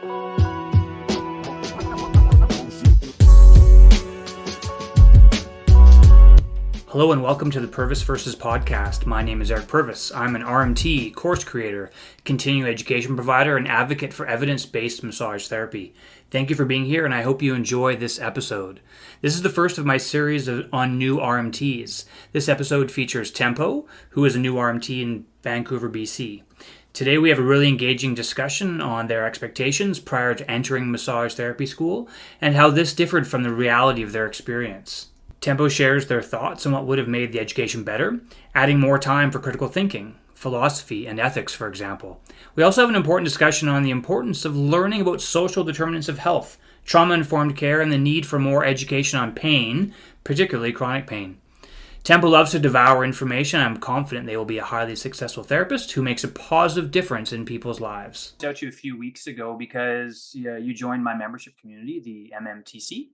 Hello and welcome to the Purvis Versus podcast. My name is Eric Purvis. I'm an RMT, course creator, continuing education provider, and advocate for evidence-based massage therapy. Thank you for being here, and I hope you enjoy this episode. This is the first of my series on new RMTs. This episode features Tempo, who is a new RMT in Vancouver, BC. Today we have a really engaging discussion on their expectations prior to entering massage therapy school and how this differed from the reality of their experience. Tempo shares their thoughts on what would have made the education better, adding more time for critical thinking, philosophy, and ethics, for example. We also have an important discussion on the importance of learning about social determinants of health, trauma-informed care, and the need for more education on pain, particularly chronic pain. Tempo loves to devour information. I'm confident they will be a highly successful therapist who makes a positive difference in people's lives. I reached out to you a few weeks ago because you joined my membership community, the MMTC.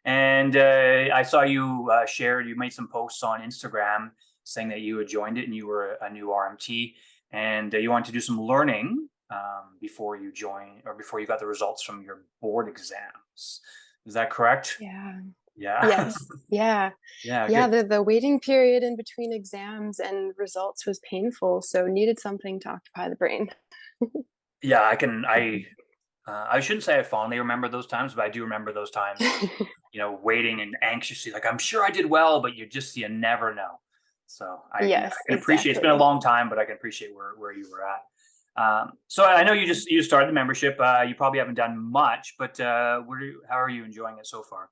And I saw you you made some posts on Instagram saying that you had joined it and you were a new RMT and you wanted to do some learning before you joined or before you got the results from your board exams. Is that correct? Yeah. Yeah. Yes. Yeah. Yeah. The waiting period in between exams and results was painful, so needed something to occupy the brain. Yeah, I shouldn't say I fondly remember those times, but I do remember those times of, waiting and anxiously, like, I'm sure I did well, but you never know. So Yes, I can appreciate, it's been a exactly. long time, but I can appreciate where you were at. So I know you started the membership. You probably haven't done much, but how are you enjoying it so far?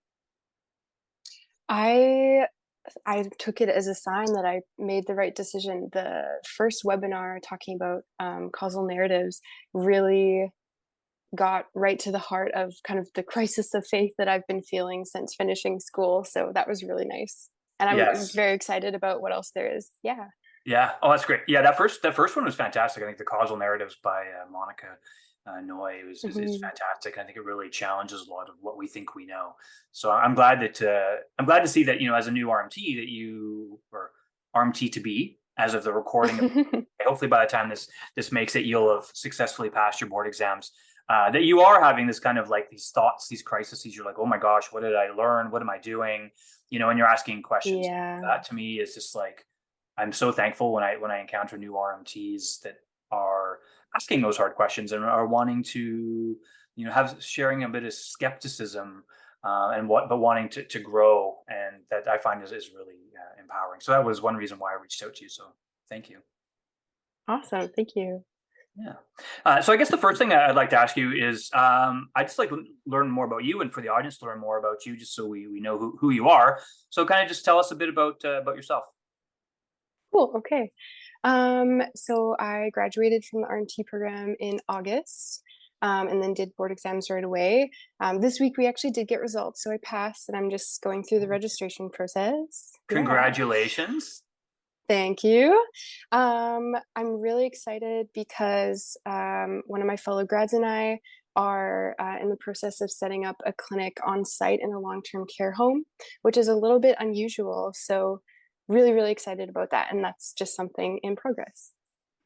I I took it as a sign that I made the right decision. The first webinar talking about causal narratives really got right to the heart of kind of the crisis of faith that I've been feeling since finishing school. So that was really nice. And I'm Yes. very excited about what else there is. Yeah. Yeah. Oh, that's great. Yeah, that first one was fantastic. I think the causal narratives by Monica Noy is Hmm. fantastic. I think it really challenges a lot of what we think we know. So I'm glad to see that as a new RMT that you or RMT to be as of the recording of. Hopefully, by the time this makes it, you'll have successfully passed your board exams. That you are having this kind of like these thoughts, these crises. You're like, oh my gosh, what did I learn? What am I doing? And you're asking questions. Yeah. That to me is just like I'm so thankful when I encounter new RMTs that are asking those hard questions and are wanting to have sharing a bit of skepticism but wanting to grow, and that I find is really empowering. So that was one reason why I reached out to you. So thank you. Awesome. Thank you. Yeah. So I guess the first thing I'd like to ask you is I'd just like to learn more about you, and for the audience to learn more about you, just so we know who you are. So kind of just tell us a bit about yourself. Cool. Okay. So I graduated from the RNT program in August, and then did board exams right away. This week we actually did get results, so I passed, and I'm just going through the registration process. Yeah. Congratulations. Thank you. I'm really excited because one of my fellow grads and I are in the process of setting up a clinic on site in a long-term care home, which is a little bit unusual. So, really, really excited about that. And that's just something in progress.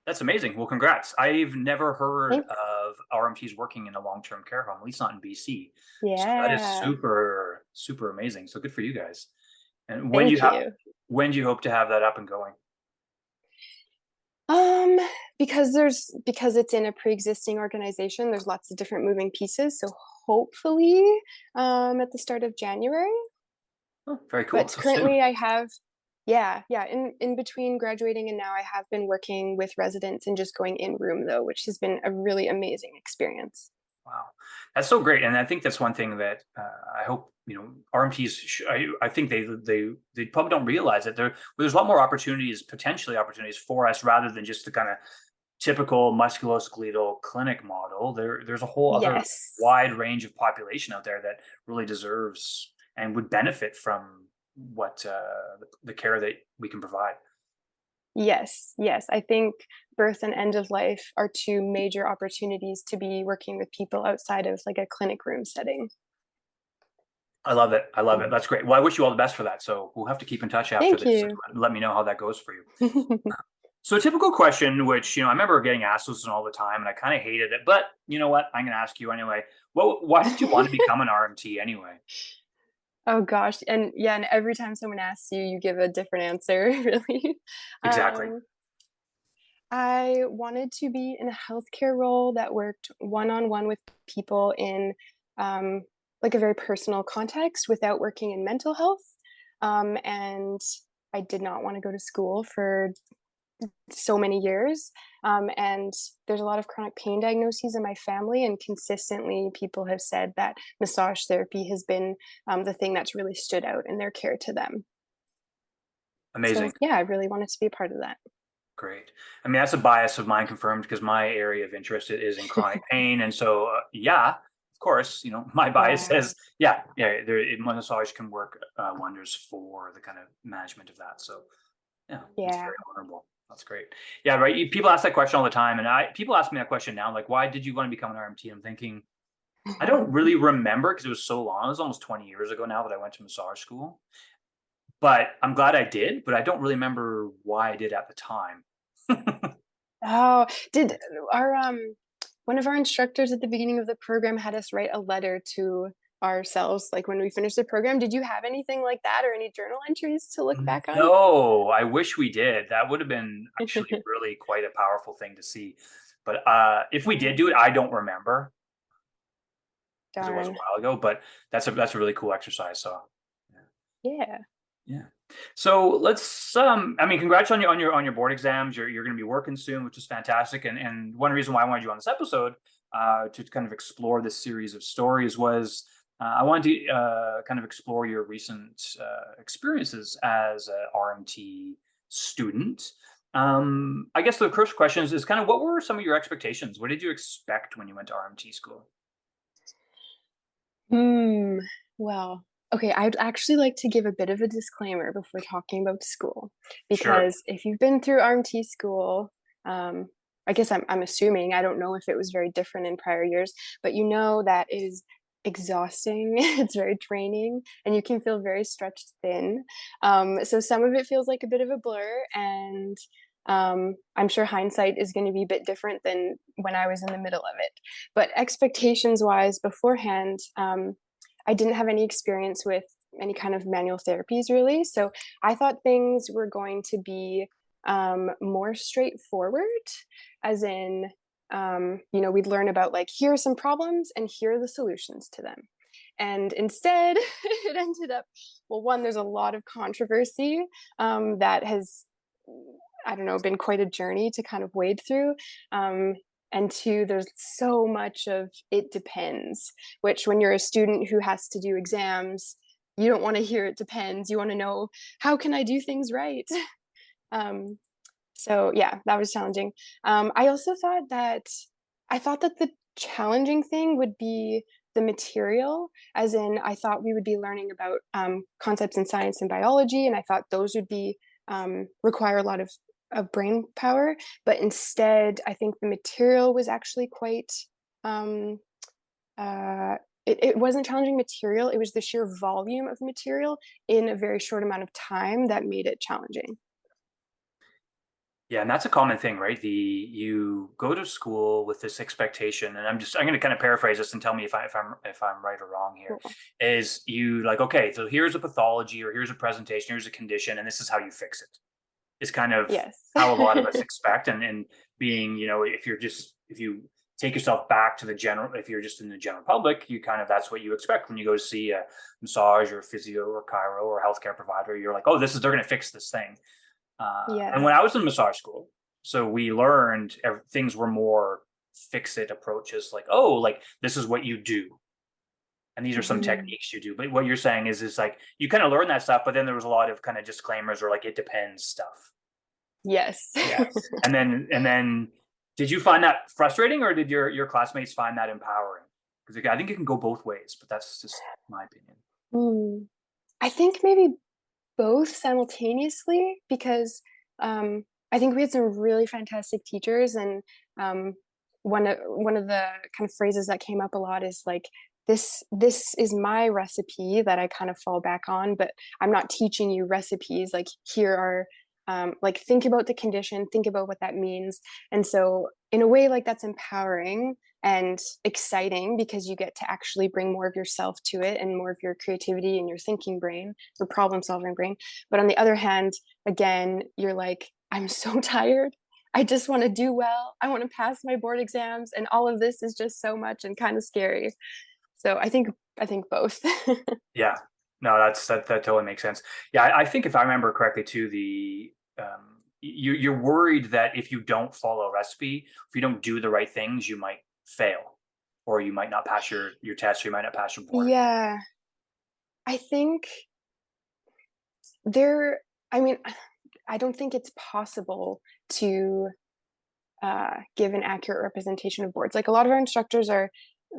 That's amazing. Well, congrats. I've never heard Thanks. of RMTs working in a long-term care home, at least not in BC. So that is Yeah. super, super amazing. So good for you guys. And Thank you. when do you hope to have that up and going? Um, because it's in a pre-existing organization, there's lots of different moving pieces. So hopefully, at the start of January. Oh, very cool. But So soon. currently I have yeah, in between graduating and now I have been working with residents and just going in room though, which has been a really amazing experience. Wow, that's so great. And I think that's one thing that I hope RMTs. I think they probably don't realize that there's a lot more potentially opportunities for us, rather than just the kind of typical musculoskeletal clinic model. There's a whole other Yes. wide range of population out there that really deserves and would benefit from what the care that we can provide. Yes, yes. I think birth and end of life are two major opportunities to be working with people outside of like a clinic room setting. I love it. I love it. Yeah. That's great. Well, I wish you all the best for that. So we'll have to keep in touch after Thank this. you. Let me know how that goes for you. So a typical question, which I remember getting asked this all the time, and I kind of hated it. But you know what? I'm going to ask you anyway. Why did you want to become an RMT anyway? Oh gosh, and yeah, and every time someone asks you, you give a different answer, really. Exactly. Um, I wanted to be in a healthcare role that worked one-on-one with people in um, like a very personal context without working in mental health. And I did not want to go to school for so many years. And there's a lot of chronic pain diagnoses in my family, and consistently people have said that massage therapy has been the thing that's really stood out in their care to them. So Amazing. yeah, I really wanted to be a part of that. Great. I mean, that's a bias of mine confirmed because my area of interest is in chronic pain, and so yeah, of course, my bias Yeah, says yeah, massage can work wonders for the kind of management of that. So yeah, it's yeah. very honorable. That's great. Yeah, right. People ask that question all the time, and people ask me that question now, like, why did you want to become an RMT? I'm thinking I don't really remember because it was so long. It was almost 20 years ago now that I went to massage school. But I'm glad I did, but I don't really remember why I did at the time. Oh, did our one of our instructors at the beginning of the program had us write a letter to ourselves, like when we finished the program. Did you have anything like that or any journal entries to look back on? No, I wish we did. That would have been actually really quite a powerful thing to see. But if we did do it, Oh, I don't remember because it was a darn. while ago. But that's a really cool exercise. So yeah. Yeah. Yeah. So let's I mean congrats on your board exams. You're going to be working soon, which is fantastic. And one reason why I wanted you on this episode to kind of explore this series of stories was I wanted to kind of explore your recent experiences as a RMT student. I guess the first question is kind of what were some of your expectations? What did you expect when you went to RMT school? Hmm. Well, okay, I'd actually like to give a bit of a disclaimer before talking about school, Sure. because if you've been through RMT school, I guess I'm assuming, I don't know if it was very different in prior years, but you know that it is exhausting, it's very draining, and you can feel very stretched thin. So some of it feels like a bit of a blur, and I'm sure hindsight is going to be a bit different than when I was in the middle of it. But expectations wise, beforehand, I didn't have any experience with any kind of manual therapies really. So I thought things were going to be more straightforward, as in, we'd learn about like, here are some problems and here are the solutions to them. And instead, it ended up, well, one, there's a lot of controversy that has, I don't know, been quite a journey to kind of wade through. And two, there's so much of it depends, which when you're a student who has to do exams, you don't want to hear it depends. You want to know, how can I do things right? Um, so yeah, that was challenging. I also thought that the challenging thing would be the material, as in I thought we would be learning about concepts in science and biology, and I thought those would be require a lot of brain power. But instead, I think the material was actually quite. Um, uh, it wasn't challenging material; it was the sheer volume of material in a very short amount of time that made it challenging. Yeah, and that's a common thing, right? You go to school with this expectation, and I'm going to kind of paraphrase this and tell me if I'm right or wrong here. Cool. Is you like, okay, so here's a pathology or here's a presentation, here's a condition, and this is how you fix it. Is kind of Yes. how a lot of us expect, and being, if you take yourself back to if you're just in the general public, you kind of that's what you expect when you go to see a massage or a physio or chiro or a healthcare provider. You're like, oh, they're going to fix this thing. And when Yes. I was in massage school, so we learned things were more fix it approaches, like, oh, like this is what you do, and these are some Mhm. techniques you do. But what you're saying is like you kind of learn that stuff, but then there was a lot of kind of disclaimers or like it depends stuff. Yes. Yes, and then, did you find that frustrating, or did your classmates find that empowering? Because I think it can go both ways, but that's just my opinion. Hmm. I think maybe both simultaneously, because I think we had some really fantastic teachers, and um, one of the kind of phrases that came up a lot is like, this is my recipe that I kind of fall back on, but I'm not teaching you recipes. Like, here are like think about the condition, think about what that means. And so in a way, like that's empowering and exciting because you get to actually bring more of yourself to it and more of your creativity and your thinking brain, your problem solving brain. But on the other hand, again, you're like, I'm so tired. I just want to do well. I want to pass my board exams, and all of this is just so much and kind of scary. So I think both. Yeah, no, that totally makes sense. Yeah, I think if I remember correctly too, you're worried that if you don't follow a recipe, if you don't do the right things, you might fail, or you might not pass your test, or you might not pass your board. Yeah, I think there. I mean, I don't think it's possible to give an accurate representation of boards. Like a lot of our instructors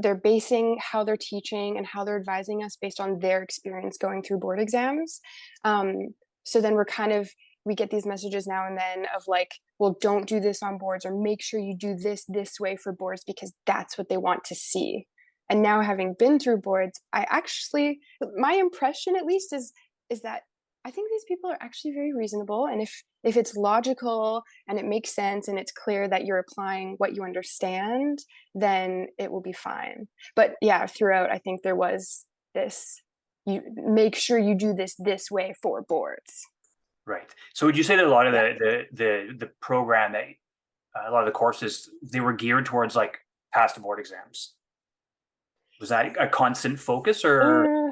they're basing how they're teaching and how they're advising us based on their experience going through board exams. So then we get these messages now and then of like, well, don't do this on boards, or make sure you do this way for boards because that's what they want to see. And now, having been through boards, my impression at least is that I think these people are actually very reasonable. And if it's logical and it makes sense and it's clear that you're applying what you understand, then it will be fine. But yeah, throughout, I think there was this, you make sure you do this way for boards. Right. So would you say that a lot of Yeah. the program that a lot of the courses, they were geared towards like pass the board exams? Was that a constant focus, or? Uh,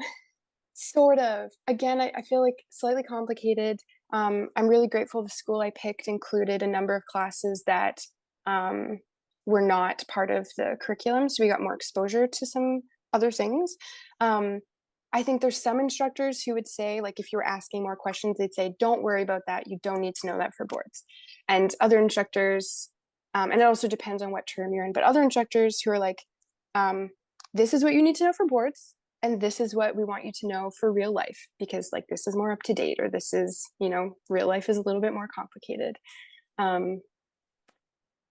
Sort of. Again, I feel like slightly complicated. I'm really grateful the school I picked included a number of classes that um, were not part of the curriculum, so we got more exposure to some other things. Um, I think there's some instructors who would say, like, if you were asking more questions, they'd say, "Don't worry about that. You don't need to know that for boards." And other instructors, and it also depends on what term you're in, but other instructors who are like, um, "This is what you need to know for boards, and this is what we want you to know for real life, because like this is more up to date, or this is, real life is a little bit more complicated." um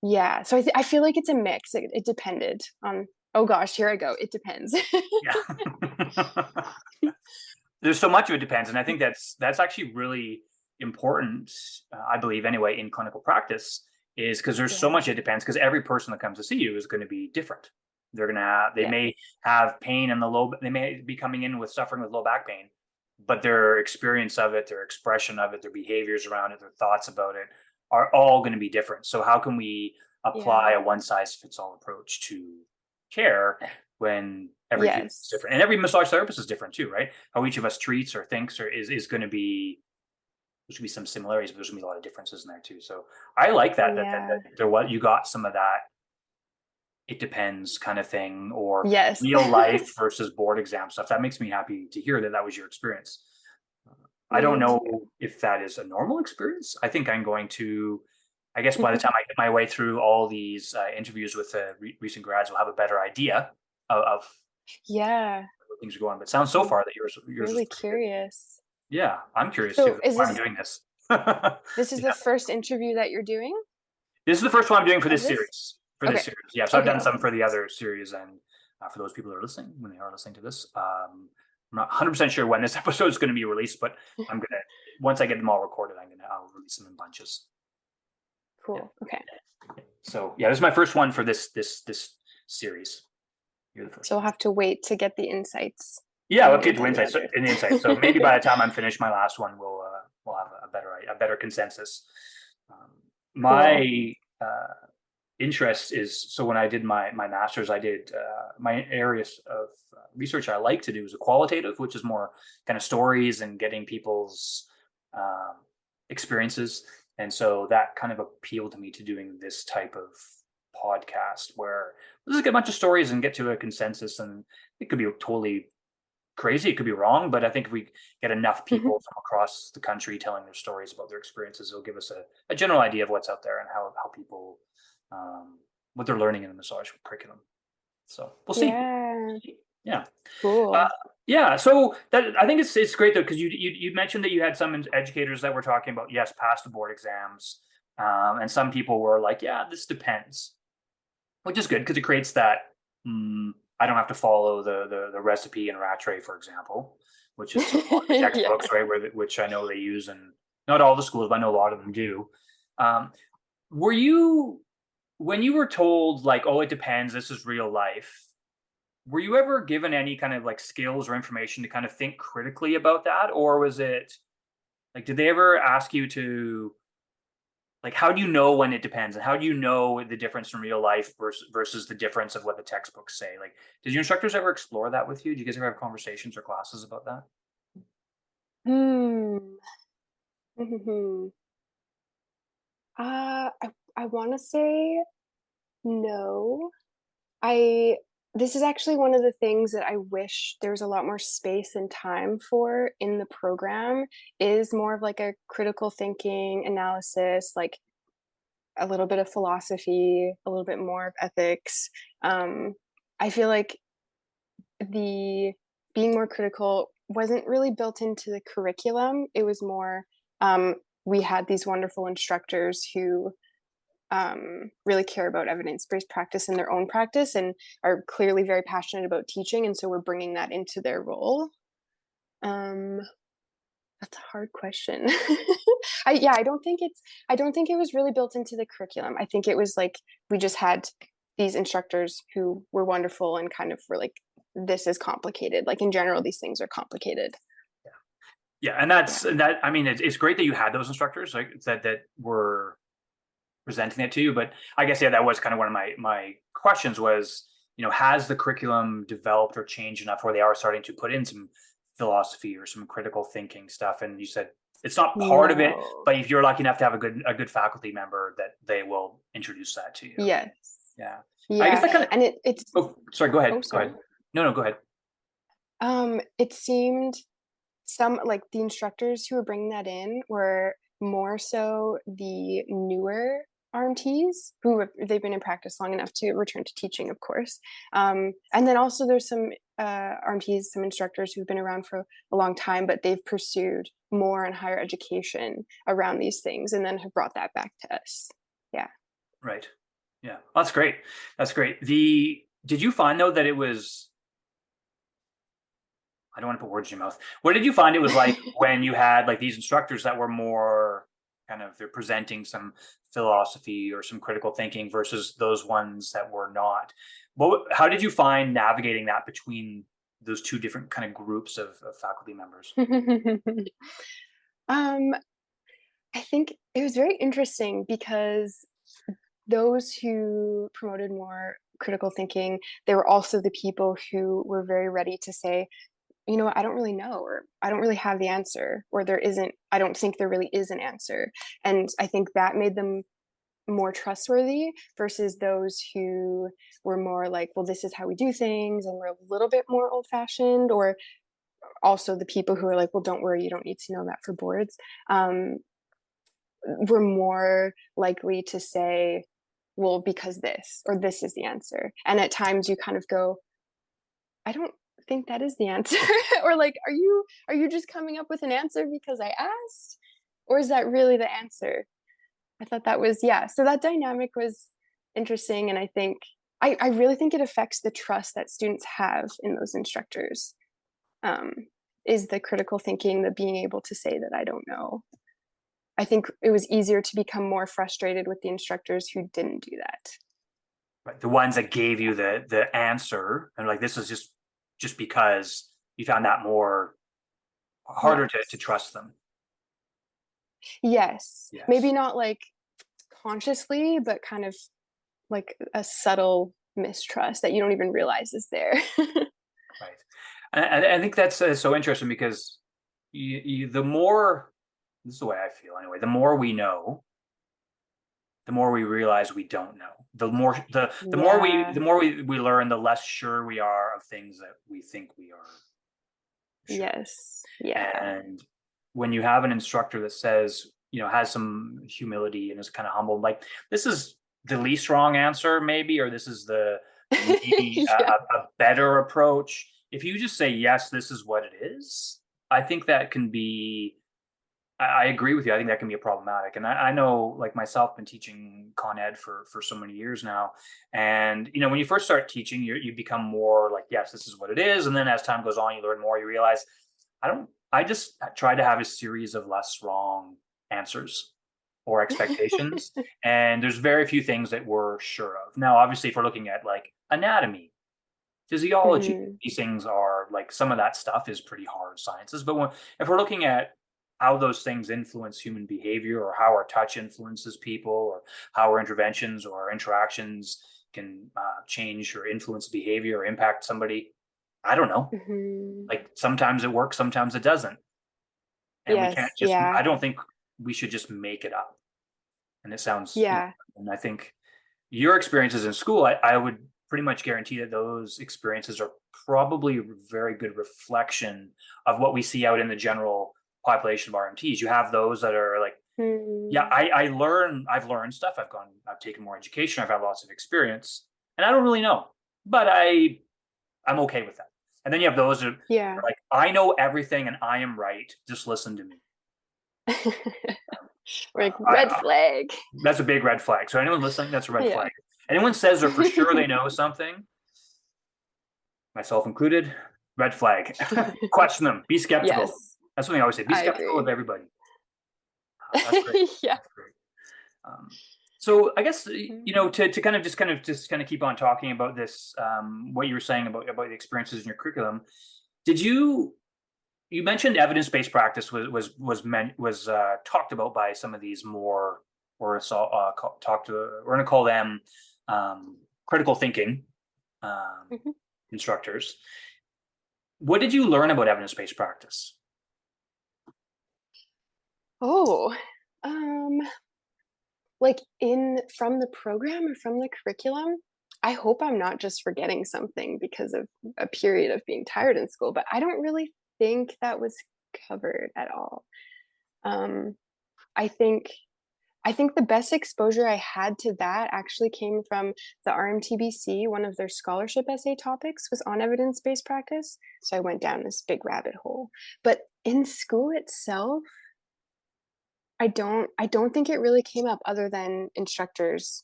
yeah, so I feel like it's a mix. It depended on, oh gosh, here I go, it depends. Yeah. There's so much of it depends, and I think that's actually really important. I believe anyway in clinical practice, is because there's so Yeah. much it depends, because every person that comes to see you is going to be different. They Yeah. may have pain in the low, they may be coming in with suffering with low back pain, but their experience of it, their expression of it, their behaviors around it, their thoughts about it are all going to be different. So how can we apply Yeah. a one size fits all approach to care when every human is Yes. different, and every massage therapist is different too, right? How each of us treats or thinks or is going to be, there's going to be some similarities, but there's going to be a lot of differences in there too. So I like that Yeah. there was, you got some of that it depends kind of thing, or Yes. real life versus board exam stuff. That makes me happy to hear that that was your experience. I don't Me know too. if that is a normal experience. I think I'm going to, I guess by the time I get my way through all these interviews with recent grads, we'll have a better idea of Yeah, where things are going. But sounds so I'm far that yours was really pretty good. curious. Yeah, I'm curious too. So That's why I'm doing this. this is Yeah, the first interview that you're doing this is the first one I'm doing for of this this? series. For this Okay. series, yeah. So I've done Okay. some for the other series, and for those people that are listening, when they are listening to this, I'm not 100% sure when this episode is going to be released, but I'm gonna, once I get them all recorded, I'll release them in bunches. Yeah. Cool. Okay. So yeah, this is my first one for this series. You're the first So we'll one. have to wait to get the insights Yeah, from we'll you get to then the insights. So, other. in insight. So maybe by the time I'm finished my last one, we'll have a better consensus. Um, Cool. my interest is, so when I did my master's, I did my areas of research I like to do is a qualitative, which is more kind of stories and getting people's um, experiences, and so that kind of appealed to me to doing this type of podcast where let's just get a bunch of stories and get to a consensus. And it could be totally crazy, it could be wrong, but I think if we get enough people from across the country telling their stories about their experiences, it'll give us a general idea of what's out there and how people what they're learning in the massage curriculum. So we'll see. Yeah. Yeah. Uh, Cool. yeah. So that, I think it's great though, because you mentioned that you had some educators that were talking about, yes, pass the board exams, and some people were like, yeah, this depends, which is good because it creates that. I don't have to follow the recipe in Rattray, for example, which is a lot of the Yeah. textbooks, right? Which I know they use, and Not all the schools, but I know a lot of them do. Um, were you when you were told like, oh, it depends, this is real life, were you ever given any kind of like skills or information to kind of think critically about that? Or was it like, did they ever ask you to like, how do you know when it depends? And how do you know the difference in real life versus the difference of what the textbooks say? Like, did your instructors ever explore that with you? Do you guys ever have conversations or classes about that? Hmm. Mhm. I want to say no. I This is actually one of the things that I wish there was a lot more space and time for in the program, is more of like a critical thinking analysis, like a little bit of philosophy, a little bit more of ethics. I feel like the being more critical wasn't really built into the curriculum. It was more, um, we had these wonderful instructors who really care about evidence-based practice in their own practice and are clearly very passionate about teaching, and so we're bringing that into their role. Um, that's a hard question. I don't think it was really built into the curriculum. I think it was like we just had these instructors who were wonderful and kind of were like, this is complicated. Like in general, these things are complicated. Yeah, and Yeah. that. I mean, it's great that you had those instructors like that were presenting it to you. But I guess yeah, that was kind of one of my questions was, has the curriculum developed or changed enough where they are starting to put in some philosophy or some critical thinking stuff? And you said it's not part of it, No. but if you're lucky enough to have a good faculty member, that they will introduce that to you. Yes. Yeah, I guess Yeah. that kind of. And it's Oh, sorry. Go oh ahead. Go sorry. ahead. No, go ahead. It seemed some like the instructors who were bringing that in were more so the newer RMTs they've been in practice long enough to return to teaching, of course. And then also there's some RMTs, some instructors who've been around for a long time, but they've pursued more and higher education around these things and then have brought that back to us. Yeah. Right. Yeah. That's great. That's great. Did you find though that it was, I don't want to put words in your mouth. What did you find it was like when you had like these instructors that were more kind of, they're presenting some philosophy or some critical thinking versus those ones that were not? How did you find navigating that between those two different kind of groups of faculty members? um, I think it was very interesting because those who promoted more critical thinking, they were also the people who were very ready to say, you know what, I don't really know, or I don't really have the answer, or I don't think there really is an answer. And I think that made them more trustworthy versus those who were more like, well, this is how we do things, and we're a little bit more old fashioned, or also the people who are like, well, don't worry, you don't need to know that for boards. We're more likely to say, well, because this, or this is the answer. And at times you kind of go, I don't think that is the answer. Or like, are you just coming up with an answer because I asked? Or is that really the answer? I thought that was, yeah. So that dynamic was interesting. And I think, I really think it affects the trust that students have in those instructors, um, is the critical thinking, the being able to say that I don't know. I think it was easier to become more frustrated with the instructors who didn't do that. Right. The ones that gave you the answer and like, this is just because you found that more harder to Yes. trust them. Yes. Maybe Yes. not like consciously, but kind of like a subtle mistrust that you don't even realize is there. Right. I think that's so interesting because the more, this is the way I feel anyway, the more we know, the more we realize we don't know. The Yeah. more we learn, the less sure we are of things that we think we are sure. Yes. Yeah. And when you have an instructor that says, has some humility and is kind of humble, like this is the least wrong answer, maybe, or this is the maybe Yeah. a better approach. If you just say, yes, this is what it is, I think that can be, I agree with you. I think that can be a problematic. And I know, like myself, been teaching Con Ed for so many years now. And when you first start teaching, you become more like, yes, this is what it is. And then as time goes on, you learn more. You realize, I just try to have a series of less wrong answers or expectations. And there's very few things that we're sure of. Now, obviously, if we're looking at like anatomy, physiology, Mhm. these things are like some of that stuff is pretty hard sciences. But if we're looking at how those things influence human behavior, or how our touch influences people, or how our interventions or our interactions can change or influence behavior or impact somebody, I don't know. Mhm. Like sometimes it works, sometimes it doesn't. And we can't Yes, just, yeah, I don't think we should just make it up. And it sounds, yeah. and I think your experiences in school, I would pretty much guarantee that those experiences are probably a very good reflection of what we see out in the general population of RMTs. You have those that are like, yeah, Mm. I've learned stuff. I've taken more education. I've had lots of experience, and I don't really know, but I'm okay with that. And then you have those that are Yeah. like, I know everything and I am right. Just listen to me. We're like, red flag. That's a big red flag. So anyone listening, that's a red Yeah. flag. Anyone says they're for sure they know something, myself included, red flag. Question them. Be skeptical. Yes, That's something I always say. Be I skeptical of agree. everybody. That's great. Yeah. That's great. So I guess Mhm. to kind of keep on talking about this, what you were saying about the experiences in your curriculum. Did you mentioned evidence based practice was talked about by some of these more, or talked to, we're going to call them critical thinking um, Mhm. instructors. What did you learn about evidence based practice? Oh, um, like in from the program or from the curriculum? I hope I'm not just forgetting something because of a period of being tired in school, but I don't really think that was covered at all. Um, I think I think the best exposure I had to that actually came from the RMTBC. One of their scholarship essay topics was on evidence-based practice. So I went down this big rabbit hole. But in school itself, I don't think it really came up other than instructors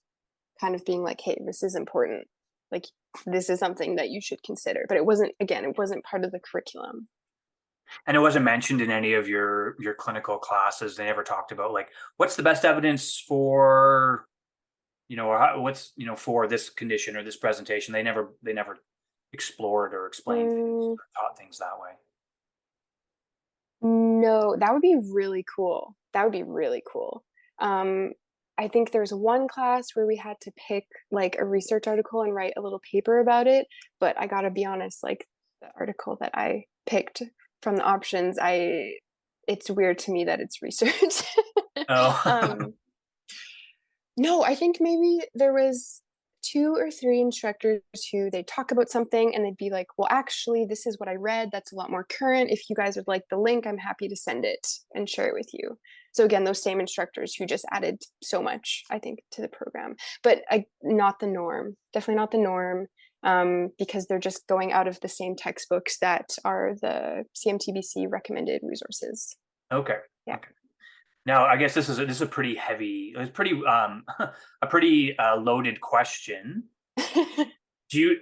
kind of being like, hey, this is important. Like this is something that you should consider. But it wasn't part of the curriculum. And it wasn't mentioned in any of your clinical classes. They never talked about like what's the best evidence for, or what's, for this condition or this presentation. They never explored or explained things Mm, or taught things that way. no, that would be really cool. That would be really cool. Um, I think there's one class where we had to pick like a research article and write a little paper about it. But I gotta be honest, like the article that I picked from the options, it's weird to me that it's research. Oh, um, no, I think maybe there was two or three instructors who they talk about something and they'd be like, well, actually, this is what I read. That's a lot more current. If you guys would like the link, I'm happy to send it and share it with you. So again, those same instructors who just added so much, I think, to the program, but not the norm. Definitely not the norm, because they're just going out of the same textbooks that are the CMTBC recommended resources. okay. Yeah. Okay. Now, I guess this is a pretty heavy, it's pretty a pretty loaded question. Do you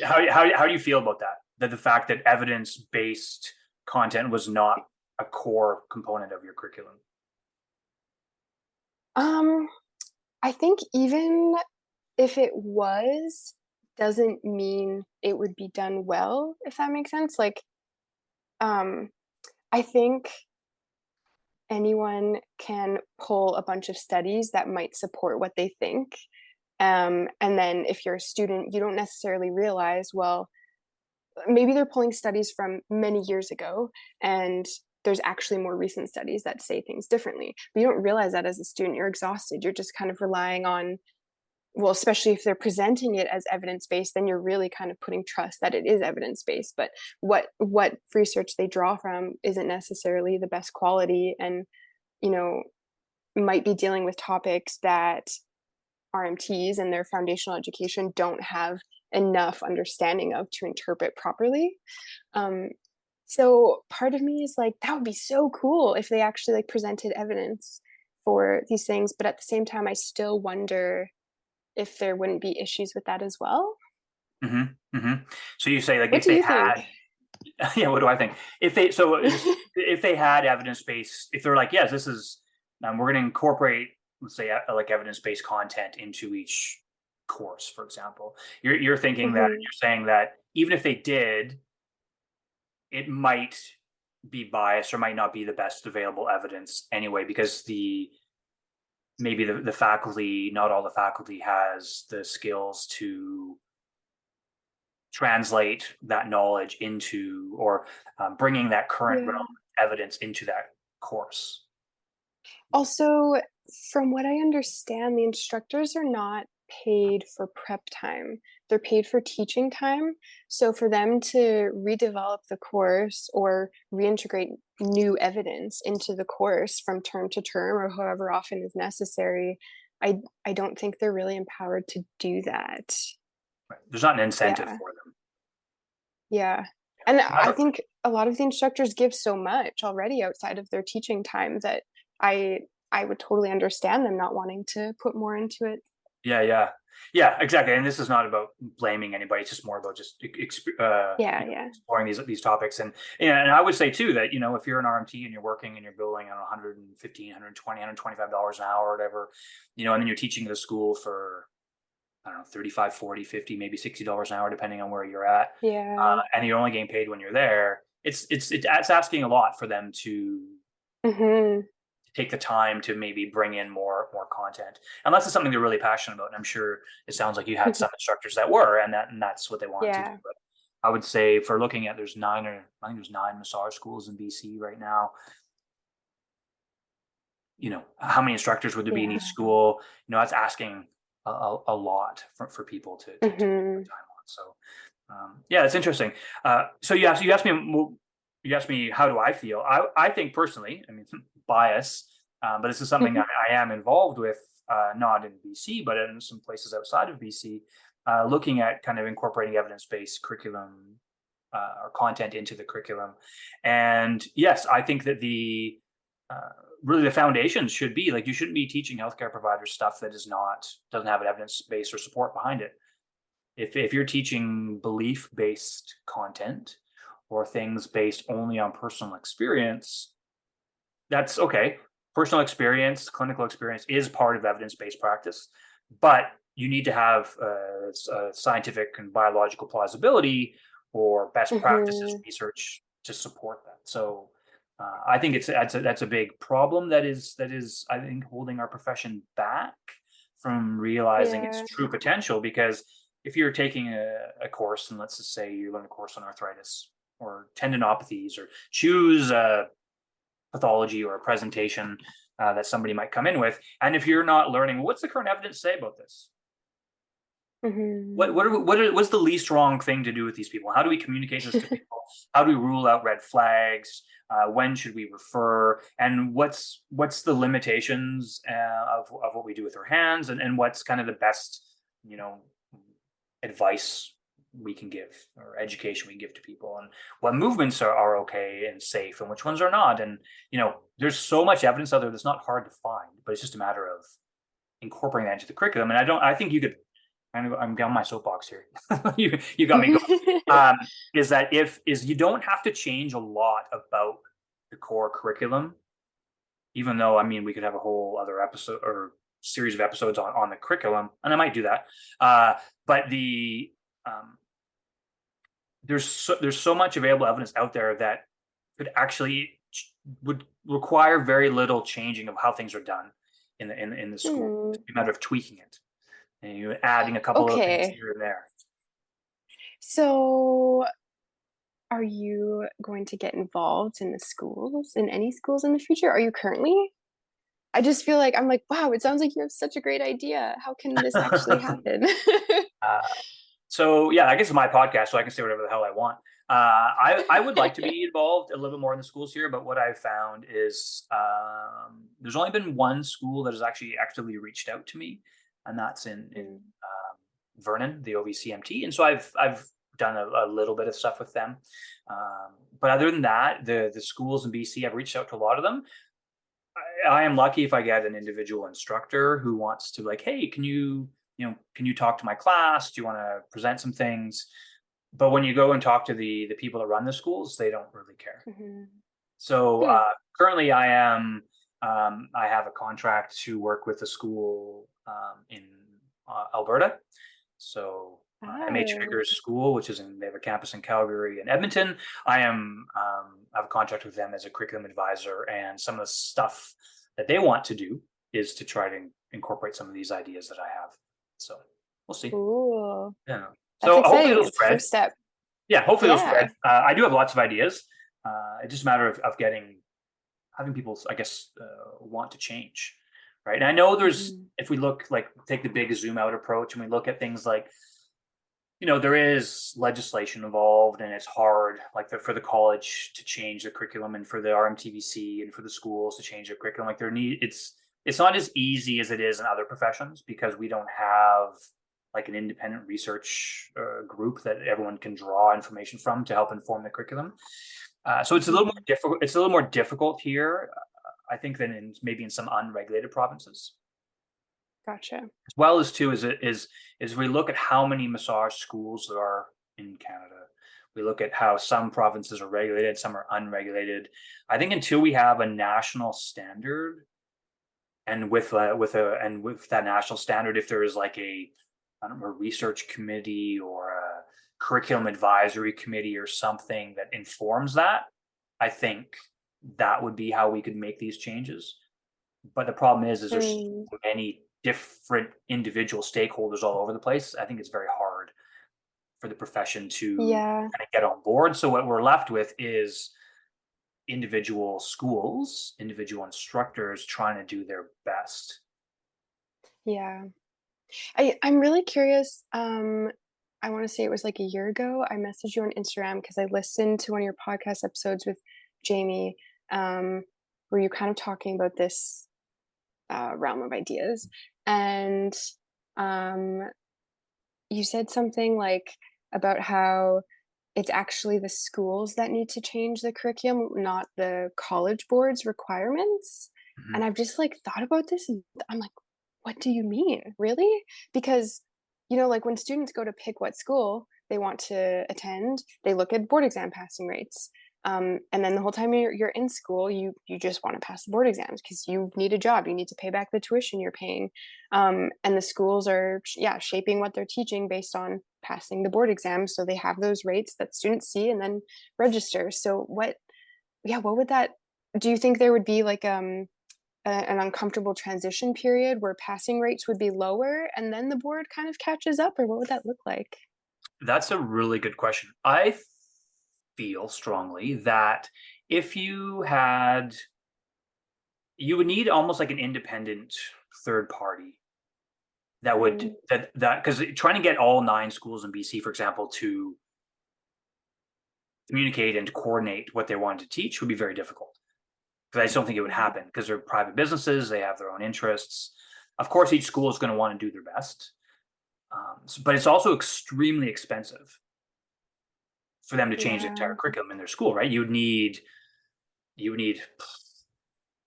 how do you feel about that? That the fact that evidence based content was not a core component of your curriculum. um, I think even if it was, doesn't mean it would be done well, if that makes sense. Like, um, I think anyone can pull a bunch of studies that might support what they think. And then if you're a student, you don't necessarily realize, well, maybe they're pulling studies from many years ago and there's actually more recent studies that say things differently. But you don't realize that as a student. You're exhausted. You're just kind of relying on, well, especially if they're presenting it as evidence-based, then you're really kind of putting trust that it is evidence-based. But what research they draw from isn't necessarily the best quality, and you know might be dealing with topics that RMTs and their foundational education don't have enough understanding of to interpret properly. Um, so part of me is like, that would be so cool if they actually like presented evidence for these things. But at the same time, I still wonder if there wouldn't be issues with that as well. Hmm. So you say like What if do they you think? had, yeah, what do I think? If they had evidence based, if they're like, yes, this is we're going to incorporate, let's say, like evidence-based content into each course, for example. You're thinking that, Hmm. you're saying that even if they did, it might be biased or might not be the best available evidence anyway, because maybe the faculty, not all the faculty has the skills to translate that knowledge into, or bringing that current Yeah. relevant evidence into that course. Also, from what I understand, the instructors are not paid for prep time. They're paid for teaching time. So for them to redevelop the course or reintegrate new evidence into the course from term to term or however often is necessary, I don't think they're really empowered to do that. Right. There's not an incentive Yeah. for them. Yeah. And I Another, think a lot of the instructors give so much already outside of their teaching time that I I would totally understand them not wanting to put more into it. yeah, yeah, yeah, exactly. And this is not about blaming anybody. It's just more about just Yeah, yeah. exploring these topics. And I would say too that, if you're an RMT and you're working and you're billing on 115, 120, $125 an hour or whatever, and then you're teaching at a school for, I don't know, 35, 40, 50, maybe $60 an hour, depending on where you're at. Yeah. And you're only getting paid when you're there. It's asking a lot for them to Mhm. take the time to maybe bring in more content, unless it's something they're really passionate about. And I'm sure it sounds like you had some instructors that were, and that's what they wanted to do. Yeah. But I would say, for looking at, I think there's 9 massage schools in BC right now. How many instructors would there be in each Yeah. school? That's asking a lot for people to put Mhm. time on. So yeah, it's interesting. So you asked me how do I feel. I think personally, I mean, bias, but this is something I am involved with, not in BC, but in some places outside of BC, looking at kind of incorporating evidence-based curriculum, or content into the curriculum. And yes, I think that uh, really the foundations should be like, you shouldn't be teaching healthcare providers stuff that doesn't have an evidence base or support behind it. If you're teaching belief based content or things based only on personal experience, that's okay. Personal experience, clinical experience is part of evidence based practice, but you need to have scientific and biological plausibility or best practices Mhm. research to support that. So I think that's a big problem that is, I think, holding our profession back from realizing its Yeah. true potential. Because if you're taking a course, and let's just say you learn a course on arthritis or tendinopathies, or choose a pathology or a presentation that somebody might come in with, and if you're not learning, what's the current evidence say about this? Mhm. What's the least wrong thing to do with these people? How do we communicate this to people? How do we rule out red flags? When should we refer? And what's the limitations of what we do with our hands? And what's kind of the best, you know, advice we can give, or education we give to people, and what movements are okay and safe and which ones are not. And there's so much evidence out there that's not hard to find, but it's just a matter of incorporating that into the curriculum. And I think you could I'm on my soapbox here. You got me going. Um, is you don't have to change a lot about the core curriculum, even though, I mean, we could have a whole other episode or series of episodes on the curriculum, and I might do that. But um, there's so much available evidence out there that could actually would require very little changing of how things are done in the school. Hmm. It's a matter of tweaking it, and you adding a couple of things Okay. here and there. So are you going to get involved in the schools, in any schools in the future? Are you currently? I just feel like I'm like, wow, it sounds like you have such a great idea. How can this actually happen? uh, so yeah, I guess it's my podcast, so I can say whatever the hell I want. I would like to be involved a little bit more in the schools here, but what I've found is, there's only been one school that has actually actively reached out to me, and that's in Mm. Vernon, the OVCMT. And so I've done a little bit of stuff with them, but other than that, the schools in BC, I've reached out to a lot of them. I am lucky if I get an individual instructor who wants to, like, hey, can you talk to my class? Do you want to present some things? But when you go and talk to the people that run the schools, they don't really care. Mhm. So Hmm. currently, I am. I have a contract to work with a school in Alberta. So MH Oh, Vickers School, which is they have a campus in Calgary and Edmonton. I have a contract with them as a curriculum advisor, and some of the stuff that they want to do is to try to incorporate some of these ideas that I have. So we'll see. cool. Yeah. That's So hopefully exciting. they'll It's the spread. first step. Yeah, hopefully they'll Yeah. spread. I do have lots of ideas. It's just a matter of having people, I guess, want to change, right? And I know Mhm. if we look like take the big zoom out approach and we look at things like, there is legislation involved and it's hard, like for the college to change the curriculum and for the RMTVC and for the schools to change their curriculum. Like it's not as easy as it is in other professions because we don't have like an independent research group that everyone can draw information from to help inform the curriculum. So it's a little more Mhm. difficult. It's a little more difficult here, I think, than maybe in some unregulated provinces. Gotcha. As well as too is we look at how many massage schools there are in Canada. We look at how some provinces are regulated, some are unregulated. I think until we have a national standard, and with that national standard, if there is like I don't know, a research committee or a curriculum advisory committee or something that informs that, I think that would be how we could make these changes. But the problem is there's Mm, so many different individual stakeholders all over the place. I think it's very hard for the profession to yeah. kind of get on board. So what we're left with is individual schools, individual instructors trying to do their best. Yeah. I'm really curious. I want to say it was like a year ago. I messaged you on Instagram because I listened to one of your podcast episodes with Jamie, where you kind of talking about this realm of ideas, and um, you said something like about how it's actually the schools that need to change the curriculum, not the college board's requirements. And Mhm. I've just like thought about this and I'm like, what do you mean? Really? Because, like when students go to pick what school they want to attend, they look at board exam passing rates. And then the whole time you're in school, you just want to pass the board exams because you need a job, you need to pay back the tuition you're paying, and the schools are shaping what they're teaching based on passing the board exams, so they have those rates that students see and then register. So what would that, do you think there would be like an uncomfortable transition period where passing rates would be lower and then the board kind of catches up, or what would that look like? That's a really good question. I feel strongly that if you would need almost like an independent third party that would Mm, that because trying to get all 9 schools in BC, for example, to communicate and coordinate what they wanted to teach would be very difficult. Because I just don't think it would mhm. happen because they're private businesses, they have their own interests. Of course, each school is going to want to do their best, but it's also extremely expensive for them to change the entire Yeah, curriculum in their school, right? You would need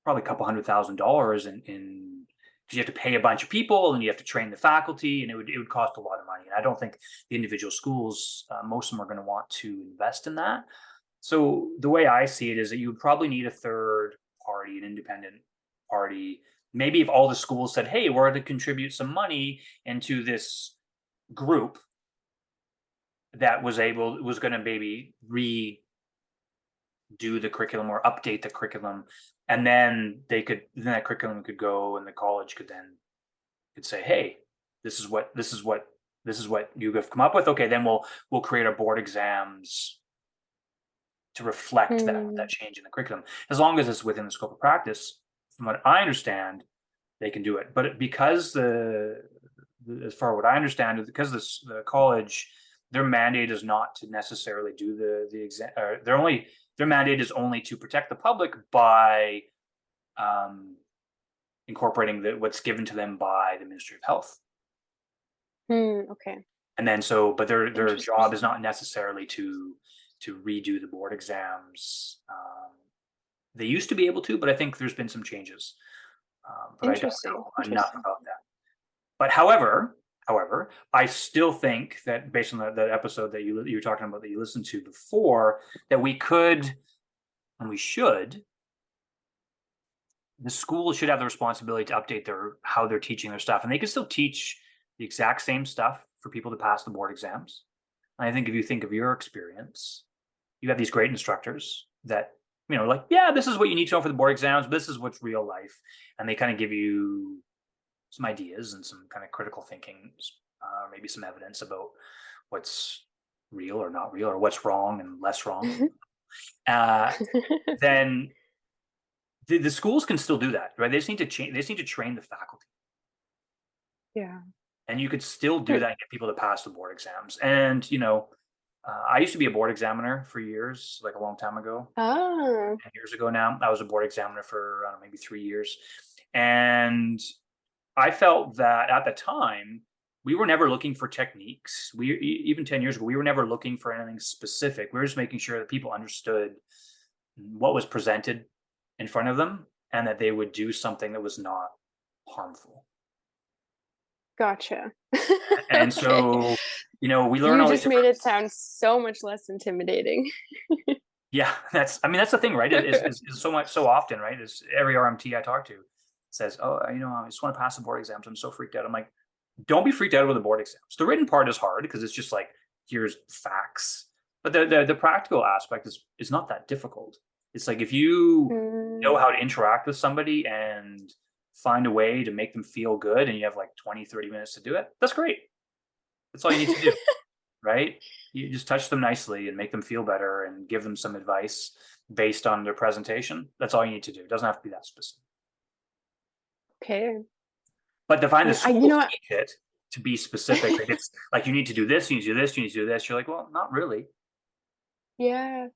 probably a couple $100,000 in because you have to pay a bunch of people and you have to train the faculty, and it would cost a lot of money. And I don't think the individual schools, most of them, are going to want to invest in that. So the way I see it is that you would probably need a third party, an independent party. Maybe if all the schools said, "Hey, we're going to contribute some money into this group that was going to maybe redo the curriculum or update the curriculum," and then that curriculum could go, and the college could say, "Hey, this is what you have come up with. Okay, then we'll create our board exams to reflect that mm, change in the curriculum, as long as it's within the scope of practice." From what I understand, they can do it. But because as far as what I understand, because the college, their mandate is not to necessarily do the exam. Their mandate is only to protect the public by um, incorporating what's given to them by the Ministry of Health. okay. And then but their job is Interesting. not necessarily to redo the board exams. They used to be able to, but I think there's been some changes. But I don't Interesting. know enough Interesting. about that. But however, I still think that based on the episode that you were talking about that you listened to before, that we could and we should the school should have the responsibility to update how they're teaching their stuff, and they can still teach the exact same stuff for people to pass the board exams. And I think if you think of your experience, you have these great instructors that, like, yeah, this is what you need to know for the board exams, but this is what's real life. And they kind of give you some ideas and some kind of critical thinking, maybe some evidence about what's real or not real, or what's wrong and less wrong. uh, then the schools can still do that, right? They just need to change. They just need to train the faculty, Yeah. and you could still do Hmm. that and get people to pass the board exams. And I used to be a board examiner for years, like a long time ago, Oh, 10 years ago now. I was a board examiner for I don't know, maybe 3 years, and I felt that at the time we were never looking for techniques. Even 10 years ago, we were never looking for anything specific. We were just making sure that people understood what was presented in front of them and that they would do something that was not harmful. gotcha. And Okay. so, we learn You all these just made different. it sound so much less intimidating. Yeah, that's the thing, right? Is so often, right? Is every RMT I talk to says, "Oh, I just want to pass the board exams. I'm so freaked out." I'm like, don't be freaked out with the board exams. The written part is hard because it's just like, here's facts, but the practical aspect is not that difficult. It's like if you know Mm, how to interact with somebody and find a way to make them feel good, and you have like 20, 30 minutes to do it, that's great. That's all you need to do, right? You just touch them nicely and make them feel better and give them some advice based on their presentation. That's all you need to do. It doesn't have to be that specific. okay. But to find the Yeah, schools teach it to be specific, like it's like you need to do this, you need to do this, you need to do this. You're like, well, not really. yeah,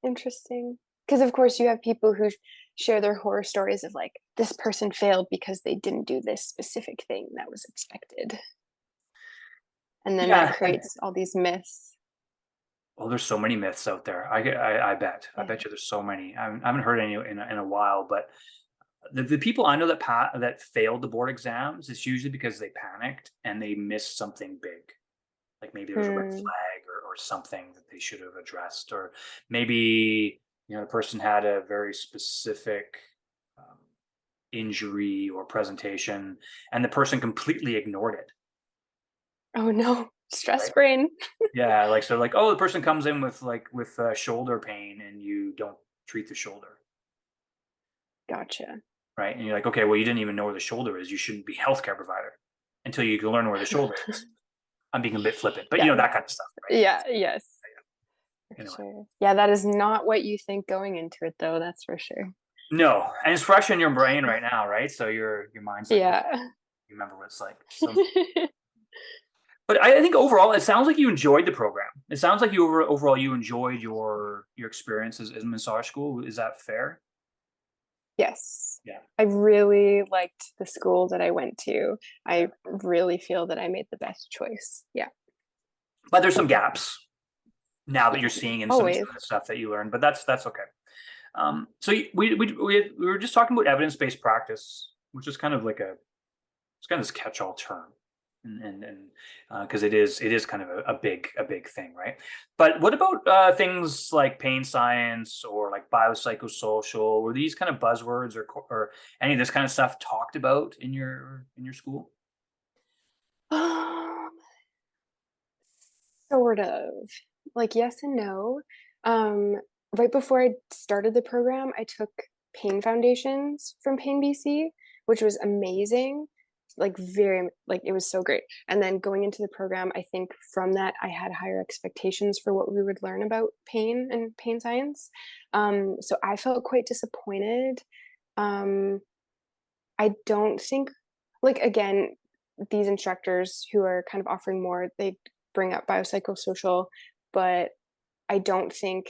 interesting. Because of course you have people who share their horror stories of like this person failed because they didn't do this specific thing that was expected. And then that Yeah. creates all these myths. Well, there's so many myths out there. I bet. I Yeah. bet you there's so many. I haven't heard any in a while, but the people I know that failed the board exams, it's usually because they panicked and they missed something big. Like maybe there was a red Hmm. flag or something that they should have addressed, or maybe the person had a very specific um, injury or presentation, and the person completely ignored it. Oh no, stress Right? brain. Yeah, like so, like, oh, the person comes in with shoulder pain, and you don't treat the shoulder, Gotcha. right? And you're like, okay, well, you didn't even know where the shoulder is. You shouldn't be a healthcare provider until you can learn where the shoulder is. I'm being a bit flippant, but Yeah. that kind of stuff, right? Yeah, yes. For Anyway. sure. Yeah, that is not what you think going into it though, that's for sure. No, and it's fresh in your brain right now, right? So your mind's like, okay, Yeah. you remember what it's like. So, but I think overall, it sounds like you enjoyed the program. It sounds like overall you enjoyed your experience as massage school. Is that fair? Yes. Yeah. I really liked the school that I went to. I really feel that I made the best choice. Yeah. But there's some gaps now that you're seeing in some Always. of the stuff that you learned. But that's okay. So we were just talking about evidence based practice, which is kind of like it's kind of this catch all term, and because it is kind of a big thing, right? But what about things like pain science or like biopsychosocial? Were these kind of buzzwords or any of this kind of stuff talked about in your school? Um, sort of. Like yes and no. Um, right before I started the program, I took pain foundations from Pain BC, which was amazing. Like very like it was so great. And then going into the program, I think from that I had higher expectations for what we would learn about pain and pain science. So I felt quite disappointed. Um, I don't think like again, these instructors who are kind of offering more, they bring up biopsychosocial, but I don't think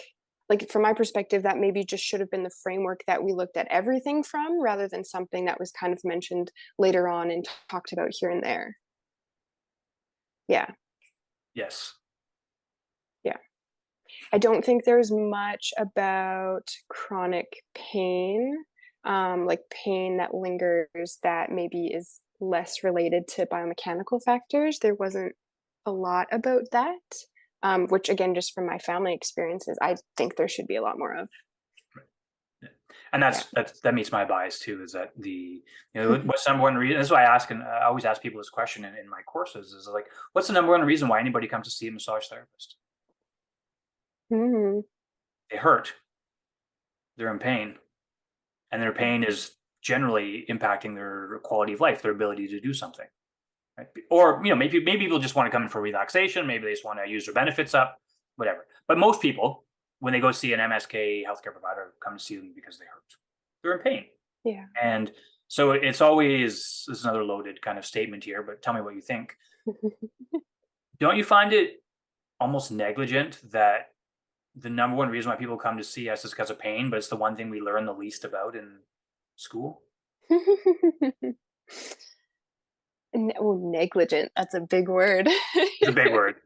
like from my perspective that maybe just should have been the framework that we looked at everything from rather than something that was kind of mentioned later on and talked about here and there. Yeah. Yes. Yeah. I don't think there's much about chronic pain, like pain that lingers that maybe is less related to biomechanical factors. There wasn't a lot about that, which again, just from my family experiences, I think there should be a lot more of. Right. Yeah. And Yeah. that meets my bias too, is that what's the number one reason? That's why I ask, and I always ask people this question in my courses, is like, what's the number one reason why anybody comes to see a massage therapist? Mhm. They hurt, they're in pain, and their pain is generally impacting their quality of life, their ability to do something. Right? Or maybe people just want to come in for relaxation, maybe they just want to use their benefits up, whatever. But most people, when they go see an MSK healthcare provider, come to see them because they hurt. They're in pain. Yeah. And so it's always, this is another loaded kind of statement here, but tell me what you think. Don't you find it almost negligent that the number one reason why people come to see us is because of pain, but it's the one thing we learn the least about in school? Negligent, that's a big word. It's a big word.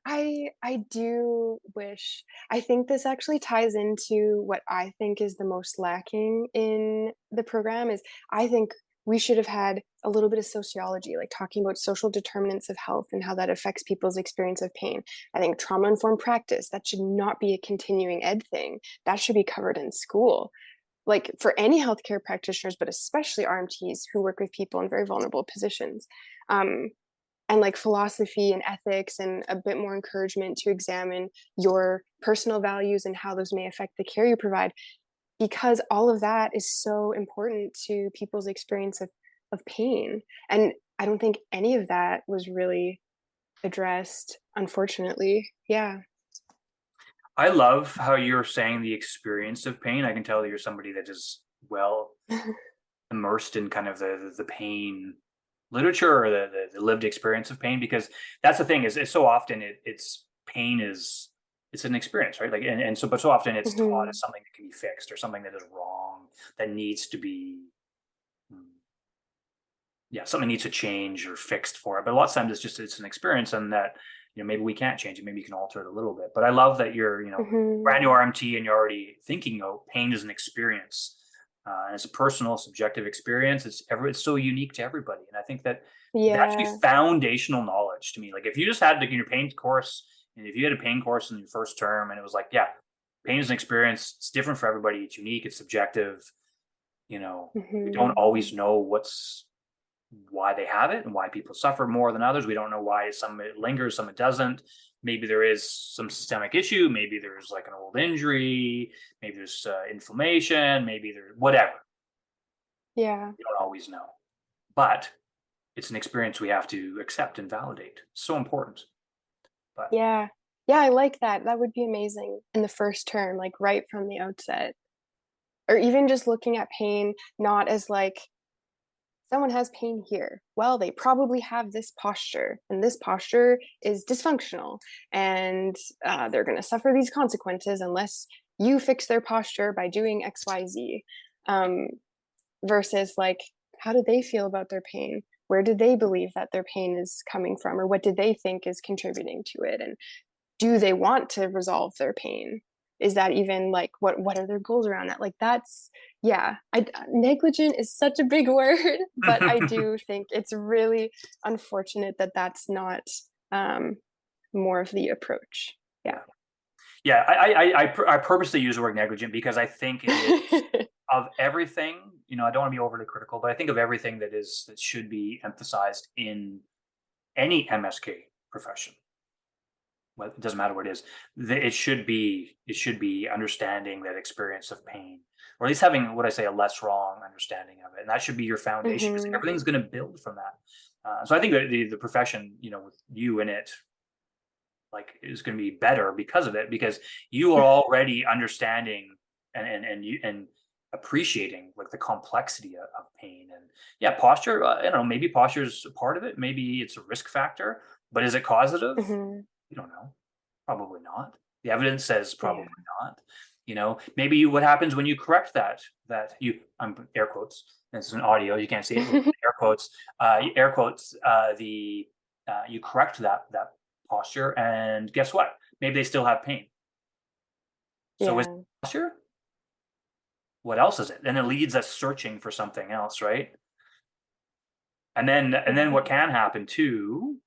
I do wish. I think this actually ties into what I think is the most lacking in the program is I think we should have had a little bit of sociology, like talking about social determinants of health and how that affects people's experience of pain. I think trauma-informed practice, that should not be a continuing ed thing. That should be covered in school. Like for any healthcare practitioners, but especially RMTs who work with people in very vulnerable positions. Um, and like philosophy and ethics and a bit more encouragement to examine your personal values and how those may affect the care you provide, because all of that is so important to people's experience of pain. And I don't think any of that was really addressed, unfortunately. Yeah. I love how you're saying the experience of pain. I can tell that you're somebody that is well immersed in kind of the pain literature, or the lived experience of pain, because that's the thing is so often it's pain is, it's an experience, right? Like, and so, but so often it's taught as Mhm. something that can be fixed, or something that is wrong, that needs to be, mm, yeah, something needs to change or fixed for it. But a lot of times it's an experience, and that, maybe we can't change it, maybe you can alter it a little bit. But I love that you're, Mhm. brand new RMT, and you're already thinking, oh, pain is an experience. And it's a personal, subjective experience. It's so unique to everybody, and I think that should be Yeah. foundational knowledge to me. Like if you just had your pain course, and if you had a pain course in your first term, and it was like, yeah, pain is an experience. It's different for everybody. It's unique. It's subjective. We don't Mhm. always know why they have it and why people suffer more than others. We don't know why some it lingers, some it doesn't. Maybe there is some systemic issue. Maybe there's like an old injury. Maybe there's inflammation. Maybe there's whatever. Yeah. We don't always know. But it's an experience we have to accept and validate. So important. But Yeah. Yeah, I like that. That would be amazing in the first term, like right from the outset. Or even just looking at pain not as like someone has pain here. Well, they probably have this posture, and this posture is dysfunctional, and they're going to suffer these consequences unless you fix their posture by doing XYZ. Um, versus like, how do they feel about their pain? Where do they believe that their pain is coming from, or what do they think is contributing to it? And do they want to resolve their pain? Is that even like what are their goals around that? Like that's, yeah, negligent is such a big word, but I do think it's really unfortunate that that's not um more of the approach. Yeah. yeah, yeah. I purposely use the word negligent because I think it is, of everything. I don't want to be overly critical, but I think of everything that should be emphasized in any MSK profession. Well, it doesn't matter what it is. It should be understanding that experience of pain, or at least having what I say a less wrong understanding of it, and that should be your foundation, because Hmm. everything's going to build from that. So I think that the profession, with you in it, like, is going to be better because of it, because you are already understanding and appreciating like the complexity of pain. And yeah, posture, I don't know, maybe posture is a part of it, maybe it's a risk factor, but is it causative? Hmm. You don't know. Probably not. The evidence says Yeah. probably not. Maybe what happens when you correct I'm air quotes. This is an audio, you can't see it. Air quotes. Air quotes. The You correct that posture, and guess what? Maybe they still have pain. So is it Yeah. posture? What else is it? And it leads us searching for something else, right? And then Yeah. what can happen too,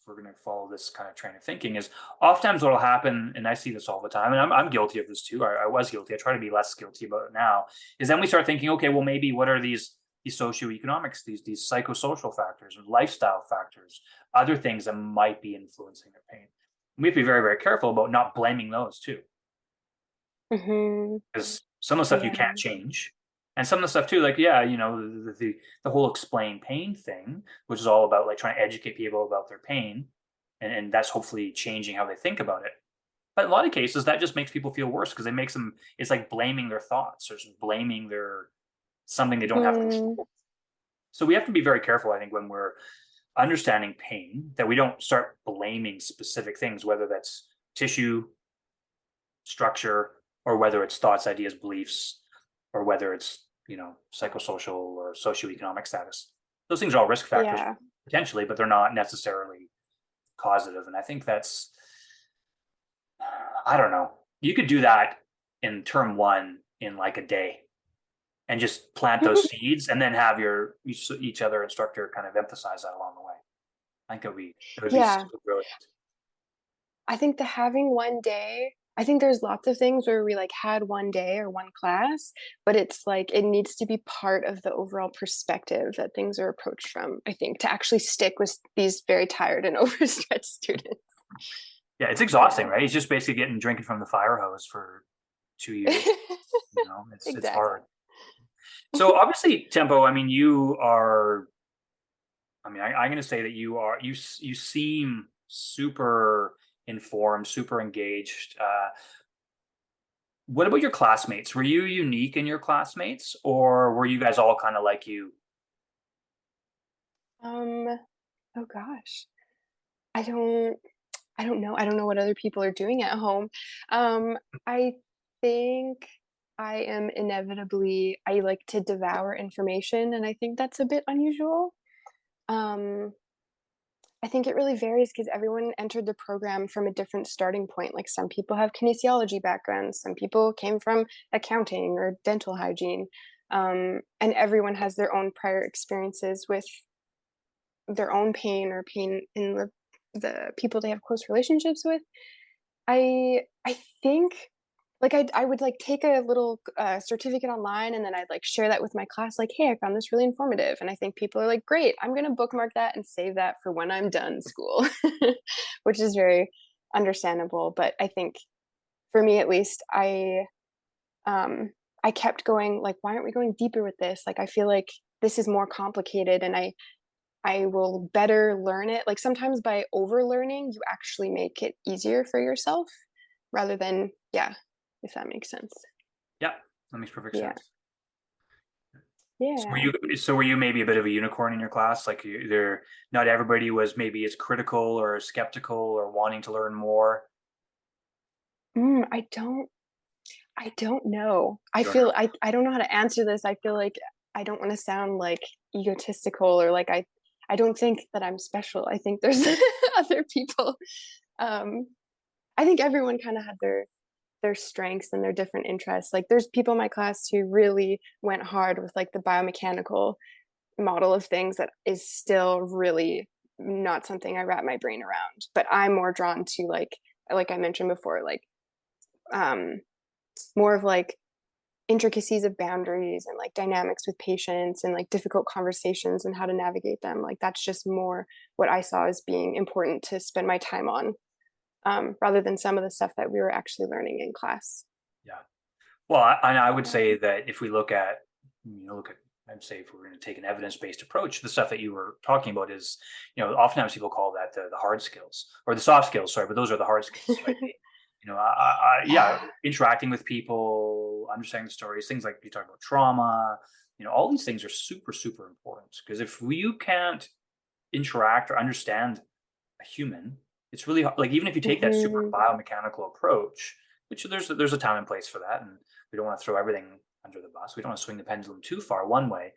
we're going to follow this kind of train of thinking, is oftentimes what will happen, and I see this all the time, and I'm guilty of this too. I was guilty. I try to be less guilty about it now. Is then we start thinking, okay, well, maybe what are these socioeconomics, these psychosocial factors and lifestyle factors, other things that might be influencing their pain. We have to be very, very careful about not blaming those too, Hmm. because some of the stuff you Yeah. can't change, and some of the stuff too, like yeah, the whole explain pain thing, which is all about like trying to educate people about their pain, and that's hopefully changing how they think about it. But in a lot of cases, that just makes people feel worse because it makes them. It's like blaming their thoughts or just blaming their something they don't have Mm, control. So we have to be very careful, I think, when we're understanding pain, that we don't start blaming specific things, whether that's tissue, structure, or whether it's thoughts, ideas, beliefs, or whether it's, psychosocial or socioeconomic status. Those things are all risk factors yeah. potentially, but they're not necessarily causative. And I think that's, I don't know, you could do that in term one in like a day and just plant those seeds and then have your each other instructor kind of emphasize that along the way. I think it would be Yeah. super brilliant. I think the having one day, I think there's lots of things where we like had one day or one class, but it's like it needs to be part of the overall perspective that things are approached from, I think, to actually stick with these very tired and overstretched students. Yeah, it's Yeah. exhausting, right? He's just basically getting drinking from the fire hose for 2 years. It's Exactly. hard. So obviously, Tempo. I mean, you are. I mean, I'm going to say that you seem super informed, super engaged. What about your classmates? Were you unique in your classmates, or were you guys all kind of like you? Um, oh gosh. I don't I don't know. I don't know what other people are doing at home. I think I am inevitably I like to devour information, and I think that's a bit unusual. Um, I think it really varies because everyone entered the program from a different starting point. Like some people have kinesiology backgrounds, some people came from accounting or dental hygiene, and everyone has their own prior experiences with their own pain or pain in the people they have close relationships with. I think like I would like take a little certificate online and then I'd like share that with my class like, hey, I found this really informative, and I think people are like, great, I'm going to bookmark that and save that for when I'm done school. Which is very understandable, but I think for me at least um I kept going like, why aren't we going deeper with this? Like I feel like this is more complicated, and I will better learn it. Like sometimes by overlearning, you actually make it easier for yourself rather than, yeah, if that makes sense. Yeah, that makes perfect Yeah. sense. So were Yeah. you maybe a bit of a unicorn in your class? Like not everybody was maybe as critical or skeptical or wanting to learn more. Mm, I don't know. You don't know. I don't know how to answer this. I feel like I don't want to sound like egotistical or like I don't think that I'm special. I think there's other people. Um, I think everyone kind of had their strengths and their different interests. Like there's people in my class who really went hard with like the biomechanical model of things that is still really not something I wrap my brain around. But I'm more drawn to like I mentioned before, like um more of like intricacies of boundaries and like dynamics with patients and like difficult conversations and how to navigate them. Like that's just more what I saw as being important to spend my time on, rather than some of the stuff that we were actually learning in class. Yeah. Well, I would Yeah. say that if we look at, I'd say if we're going to take an evidence-based approach, the stuff that you were talking about is, oftentimes people call that the hard skills or the soft skills. Sorry, but those are the hard skills, right? Yeah, Yeah. interacting with people, understanding the stories, things like you talk about trauma. All these things are super, super important because if you can't interact or understand a human, it's really like even if you take that super Hmm. biomechanical approach, which there's a time and place for that, and we don't want to throw everything under the bus. We don't want to swing the pendulum too far one way.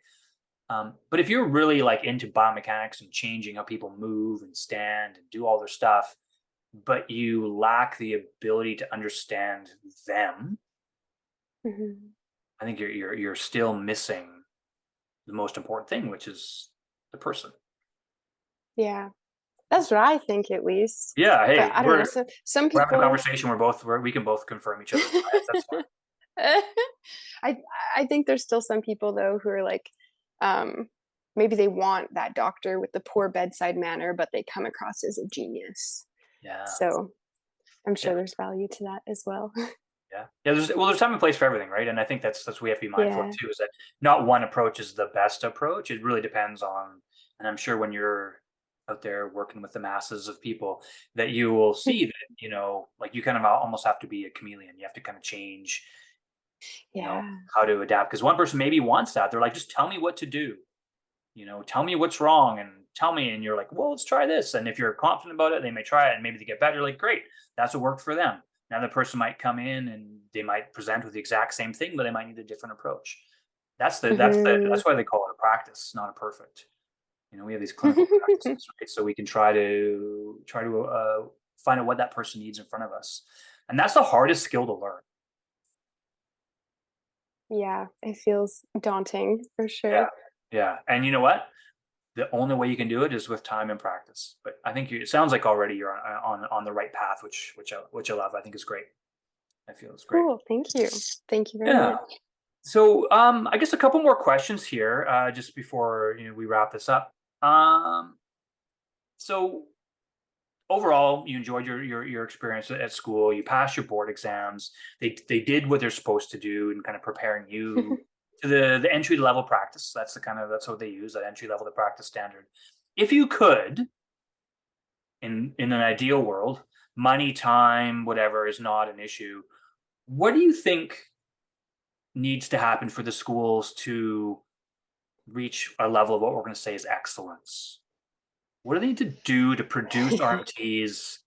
But if you're really like into biomechanics and changing how people move and stand and do all their stuff, but you lack the ability to understand them, Hmm. I think you're still missing the most important thing, which is the person. Yeah. That's what I think, at least. Yeah. But Hey, I don't know. So some we're having a people, conversation. We can both confirm each other's bias. That's fine. I I think there's still some people though who are like, um, maybe they want that doctor with the poor bedside manner, but they come across as a genius. Yeah. So I'm Yeah. sure there's value to that as well. Yeah. Yeah. There's time and place for everything, right? And I think that's what we have to be mindful of Yeah. too, is that not one approach is the best approach. It really depends on, and I'm sure when you're out there working with the masses of people that you will see that, like you kind of almost have to be a chameleon. You have to kind of change, Yeah. how to adapt. Because one person maybe wants that. They're like, just tell me what to do. Tell me what's wrong and tell me. And you're like, well, let's try this. And if you're confident about it, they may try it and maybe they get better. Like, great, that's what worked for them. Another person might come in and they might present with the exact same thing, but they might need a different approach. Hmm. That's why they call it a practice, not a perfect. We have these clinical practices, right? So we can try to find out what that person needs in front of us, and that's the hardest skill to learn. Yeah, it feels daunting for Yeah, sure. yeah. And you know what? The only way you can do it is with time and practice. But I think it sounds like already you're on the right path, which I love. I think is great. I feel it's great. Cool. Thank you. Thank you very Yeah. much. So I guess a couple more questions here, just before we wrap this up. So overall, you enjoyed your experience at school. You passed your board exams. They did what they're supposed to do in kind of preparing you to the entry level practice. That's what they use, that entry level to practice standard. If you could, in an ideal world, money, time, whatever is not an issue. What do you think needs to happen for the schools to reach a level of what we're going to say is excellence? What do they need to do to produce RMTs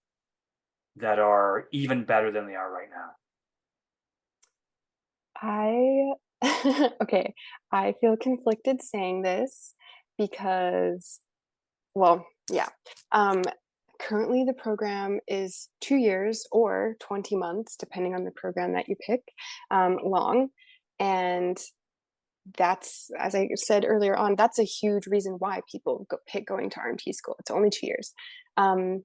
that are even better than they are right now? I okay, I feel conflicted saying this because, well, yeah. Um, Currently the program is 2 years or 20 months, depending on the program that you pick, long. And that's, as I said earlier on, that's a huge reason why people pick going to RMT school. It's only 2 years. Um,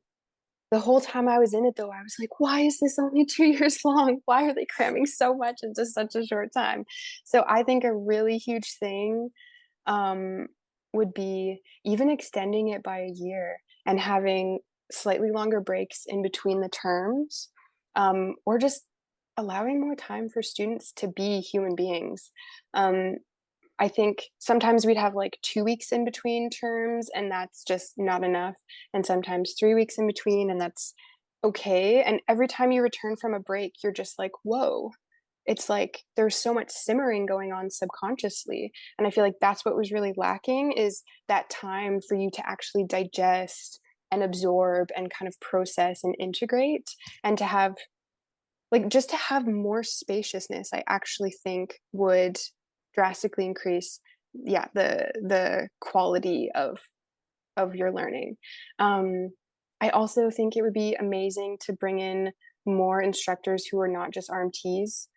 the whole time I was in it, though, I was like, why is this only 2 years long? Why are they cramming so much into such a short time? So I think a really huge thing, um, would be even extending it by a year and having slightly longer breaks in between the terms, or just allowing more time for students to be human beings. Um, I think sometimes we'd have like 2 weeks in between terms, and that's just not enough. And sometimes 3 weeks in between, and that's okay. And every time you return from a break, you're just like, whoa, it's like there's so much simmering going on subconsciously. And I feel like that's what was really lacking, is that time for you to actually digest and absorb and kind of process and integrate, and to have, like, just to have more spaciousness, I actually think would drastically increase, yeah, the quality of your learning. um I also think it would be amazing to bring in more instructors who are not just RMTs.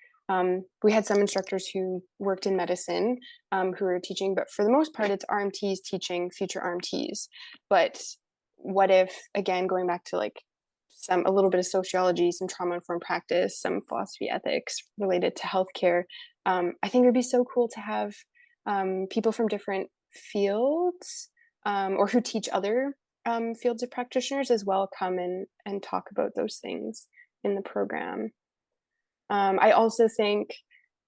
We had some instructors who worked in medicine, who were teaching, but for the most part it's RMTs teaching future RMTs. But what if, again, going back to like a little bit of sociology, some trauma informed practice, some philosophy ethics related to healthcare. I think it would be so cool to have people from different fields, or who teach other fields of practitioners as well, come in and talk about those things in the program. I also think,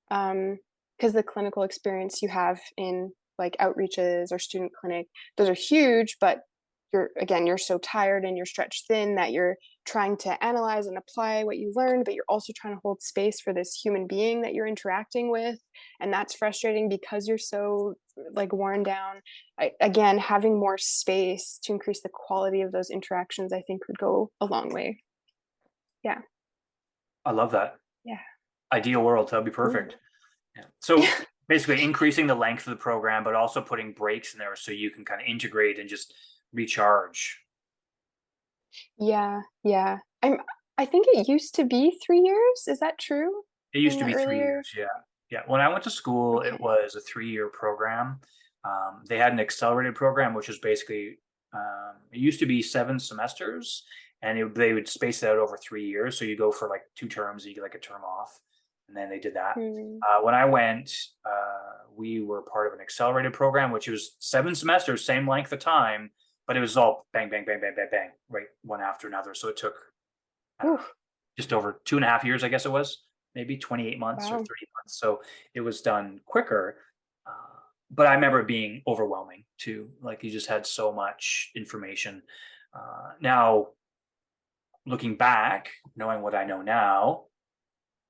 because the clinical experience you have in like outreaches or student clinic, those are huge, but you're so tired and you're stretched thin that you're trying to analyze and apply what you learned, but you're also trying to hold space for this human being that you're interacting with. And that's frustrating because you're so like worn down. Again, having more space to increase the quality of those interactions, I think would go a long way. Yeah. I love that. Yeah. Ideal world, that'd be Cool. perfect. Yeah. So basically, increasing the length of the program, but also putting breaks in there so you can kind of integrate and just recharge. Yeah, yeah. I think it used to be 3 years. Is that true? It used In to the be 3 years. earlier. Yeah. Yeah. When I went to school, it Okay. was a 3-year program. They had an accelerated program, which is basically It used to be 7 semesters, and they would space it out over 3 years. So you go for like 2 terms, and you get like a term off, and then they did that. Mm. When I went, we were part of an accelerated program, which was 7 semesters, same length of time, but it was all bang, bang, bang, bang, bang, bang, right, one after another. So it took, I don't know, Oof, just over 2.5 years, I guess it was, maybe 28 months or wow. 30 months. So it was done quicker. But I remember it being overwhelming too. Like you just had so much information. Now, looking back, knowing what I know now,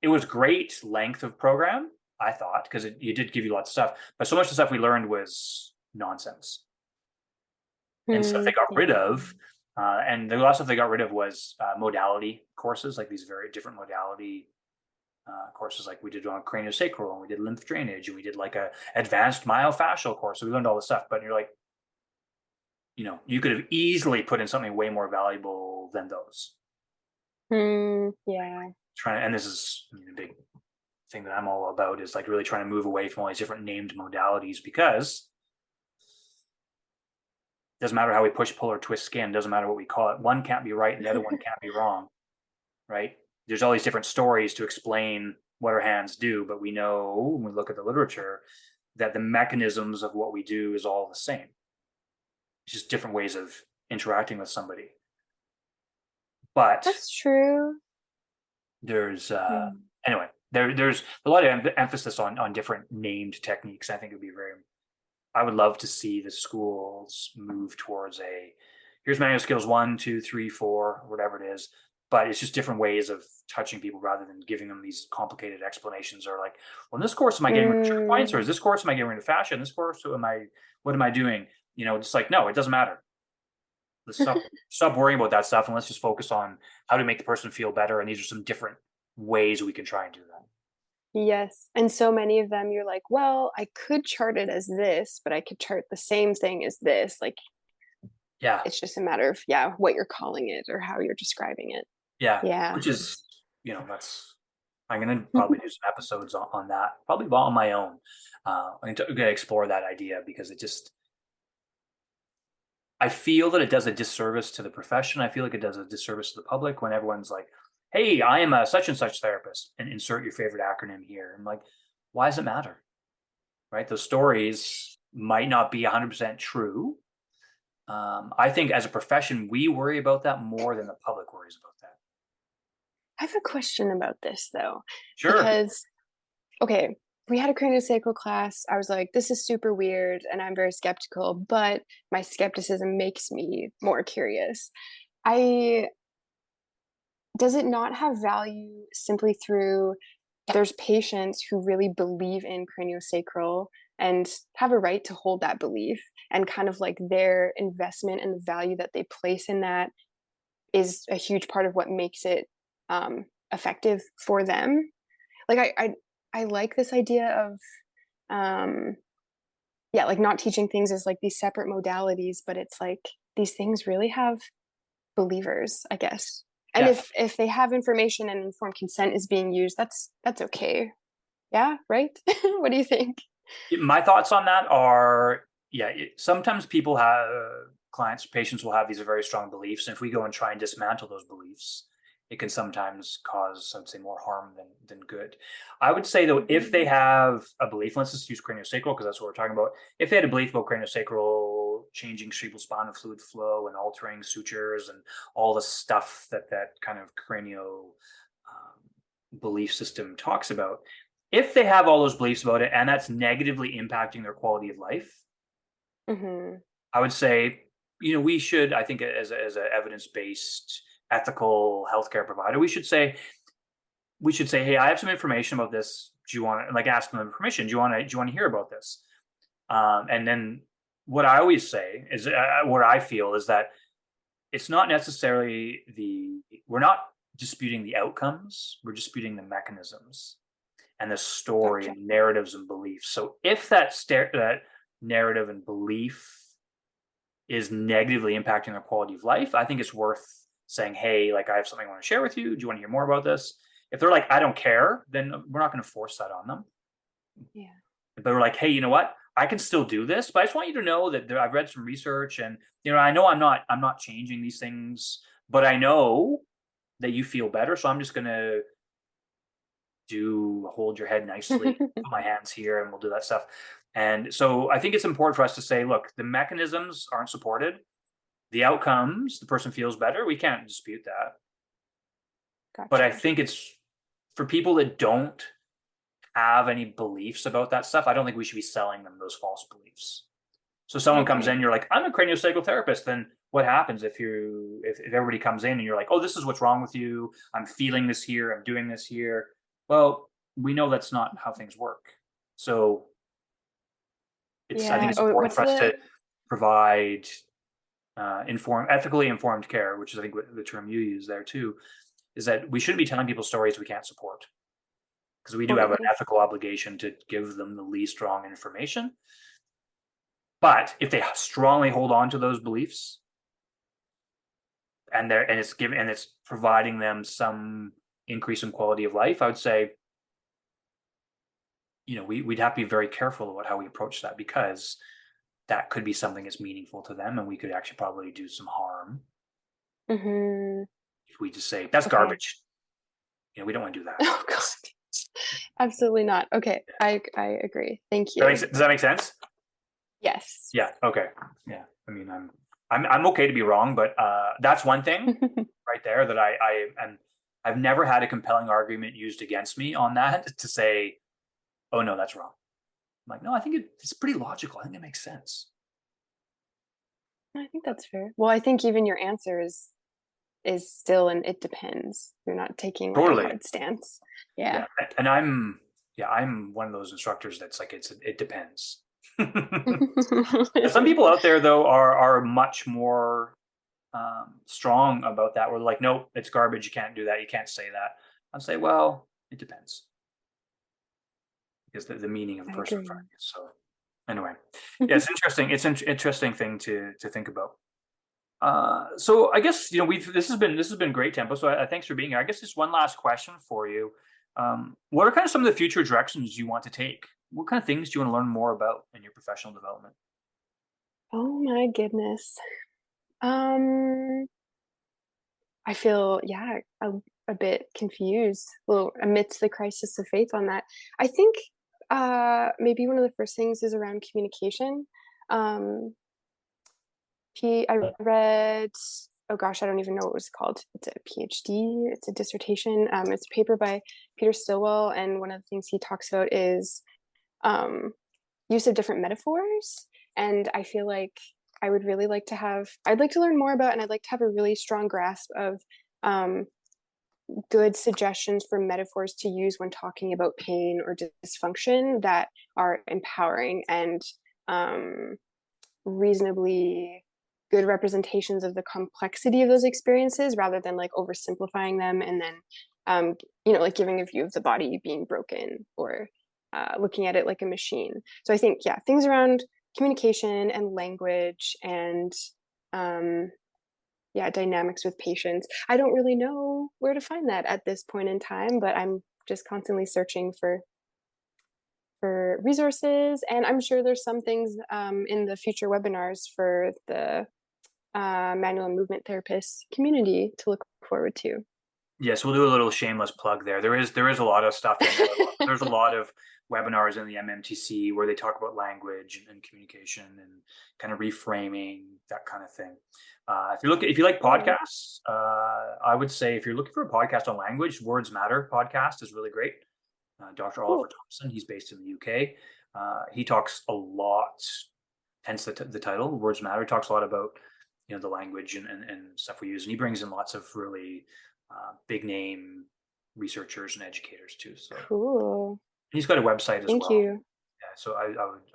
it was great length of program, I thought, because it did give you lots of stuff. But so much of the stuff we learned was nonsense and stuff they Mm, got rid yeah. of. And the last stuff they got rid of was modality courses, like these very different modality courses. Like we did on craniosacral, and we did lymph drainage, and we did like a advanced myofascial course. So we learned all this stuff, but you're like, you could have easily put in something way more valuable than those. Yeah. And this is a big thing that I'm all about, is like really trying to move away from all these different named modalities, because it doesn't matter how we push, pull, or twist skin. It doesn't matter what we call it. One can't be right and the other one can't be wrong, right? There's all these different stories to explain what our hands do, but we know when we look at the literature that the mechanisms of what we do is all the same. It's just different ways of interacting with somebody. But That's true. there's Mm. anyway, there's a lot of emphasis on different named techniques. I think it would be I would love to see the schools move towards here's manual skills 1, 2, 3, 4, whatever it is, but it's just different ways of touching people rather than giving them these complicated explanations, or like, well, in this course, am I getting rid of trigger points, or is Mm. this course, am I getting rid of fascia? In this course, what am I doing? Just like, no, it doesn't matter. Let's stop worrying about that stuff, and let's just focus on how to make the person feel better. And these are some different ways we can try and do that. Yes, and so many of them you're like, "Well, I could chart it as this, but I could chart the same thing as this." Like, Yeah. it's just a matter of, yeah, what you're calling it or how you're describing it. Yeah. Yeah. Which is, that's, I'm going to probably do some episodes on that, probably on my own. I'm going to explore that idea, because I feel that it does a disservice to the profession. I feel like it does a disservice to the public when everyone's like, hey, I am a such and such therapist, and insert your favorite acronym here. I'm like, why does it matter? Right? Those stories might not be 100% true. I think as a profession, we worry about that more than the public worries about that. I have a question about this though, Sure. because okay, we had a craniosacral class. I was like, this is super weird, and I'm very skeptical, but my skepticism makes me more curious. I Does it not have value simply through there's patients who really believe in craniosacral and have a right to hold that belief, and kind of like their investment and the value that they place in that is a huge part of what makes it effective for them. Like I like this idea of um, yeah, like not teaching things as like these separate modalities, but it's like these things really have believers, I guess. And Yeah. if they have information and informed consent is being used, that's okay. Yeah, right? What do you think? My thoughts on that are, yeah, sometimes people have clients, patients will have these very strong beliefs. And if we go and try and dismantle those beliefs, it can sometimes cause, I would say, more harm than good. I would say, though, if they Mhm. have a belief, let's just use craniosacral because that's what we're talking about. If they had a belief about craniosacral changing cerebral spinal fluid flow and altering sutures and all the stuff that kind of cranio belief system talks about, if they have all those beliefs about it and that's negatively impacting their quality of life, Mhm. I would say, we should, I think, as an evidence-based, ethical healthcare provider, we should say, hey, I have some information about this. Do you want to, like, ask them permission? Do you want to hear about this? And then what I always say is, what I feel is that it's not necessarily we're not disputing the outcomes, we're disputing the mechanisms and the story Gotcha. and narratives and beliefs. So if that narrative and belief is negatively impacting their quality of life, I think it's worth saying, hey, like, I have something I want to share with you. Do you want to hear more about this? If they're like, I don't care, then we're not going to force that on them. Yeah. But we're like, hey, you know what? I can still do this, but I just want you to know that I've read some research, and I know I'm not changing these things, but I know that you feel better, so I'm just gonna hold your head nicely, put my hands here, and we'll do that stuff. And so I think it's important for us to say, look, the mechanisms aren't supported. The outcomes, the person feels better. We can't dispute that. But I Gotcha. think it's for people that don't have any beliefs about that stuff, I don't think we should be selling them those false beliefs. So I someone comes agree. in, you're like, I'm a craniopsychotherapist. Then what happens if everybody comes in and you're like, oh, this is what's wrong with you. I'm feeling this here. I'm doing this here. Well, we know that's not how things work. So I think Yeah. it's Oh, important what's for us the to provide ethically informed care, which is I think what the term you use there too, is that we shouldn't be telling people stories we can't support, because we do have an totally? ethical obligation to give them the least wrong information. But if they strongly hold on to those beliefs, and it's providing them some increase in quality of life, I would say, we'd have to be very careful about how we approach that, because that could be something that's meaningful to them, and we could actually probably do some harm Hmm. if we just say that's Okay. garbage. We don't want to do that. Oh God. Absolutely not. Okay. I agree. Thank you. Does that make sense? Yes. Yeah. Okay. Yeah. I mean, I'm okay to be wrong, but that's one thing right there that I've never had a compelling argument used against me on that to say, oh no, that's wrong. I'm like, no, I think it's pretty logical. I think it makes sense. I think that's fair. Well, I think even your answer is still an it depends. You're not taking like a Totally. hard stance. Yeah. Yeah. And I'm one of those instructors that's like, it depends. Some people out there though are much more strong about that. We're like, nope, it's garbage. You can't do that. You can't say that. I'll say, well, it depends, because the meaning of the I person in agree. front of you. So anyway, yeah, it's interesting. It's an interesting thing to think about. So I guess this has been great, Tempo. So thanks for being here. I guess just one last question for you. What are kind of some of the future directions you want to take? What kind of things do you want to learn more about in your professional development? Oh my goodness. Um, I feel, yeah, a bit confused, well, amidst the crisis of faith on that. I think maybe one of the first things is around communication. Um, I read, oh gosh, I don't even know what it was called. It's a PhD, it's a dissertation. It's a paper by Peter Stillwell, and one of the things he talks about is um, use of different metaphors. And I feel like I'd like to learn more about, and I'd like to have a really strong grasp of um, good suggestions for metaphors to use when talking about pain or dysfunction that are empowering and um, reasonably good representations of the complexity of those experiences, rather than like oversimplifying them and then like giving a view of the body being broken, or looking at it like a machine. So I think, yeah, things around communication and language and um, yeah, dynamics with patients. I don't really know where to find that at this point in time, but I'm just constantly searching for resources, and I'm sure there's some things in the future webinars for the manual and movement therapist community to look forward to. Yes, we'll do a little shameless plug there. There is a lot of stuff in there. There's a lot of webinars in the MMTC where they talk about language and communication and kind of reframing, that kind of thing. If you like Cool. podcasts, I would say if you're looking for a podcast on language, Words Matter podcast is really great. Dr. Oliver Cool. Thompson, he's based in the UK. He talks a lot, hence the title, Words Matter. He talks a lot about the language and stuff we use, and he brings in lots of really big name researchers and educators too. So Cool. he's got a website as Thank well. you. Yeah, so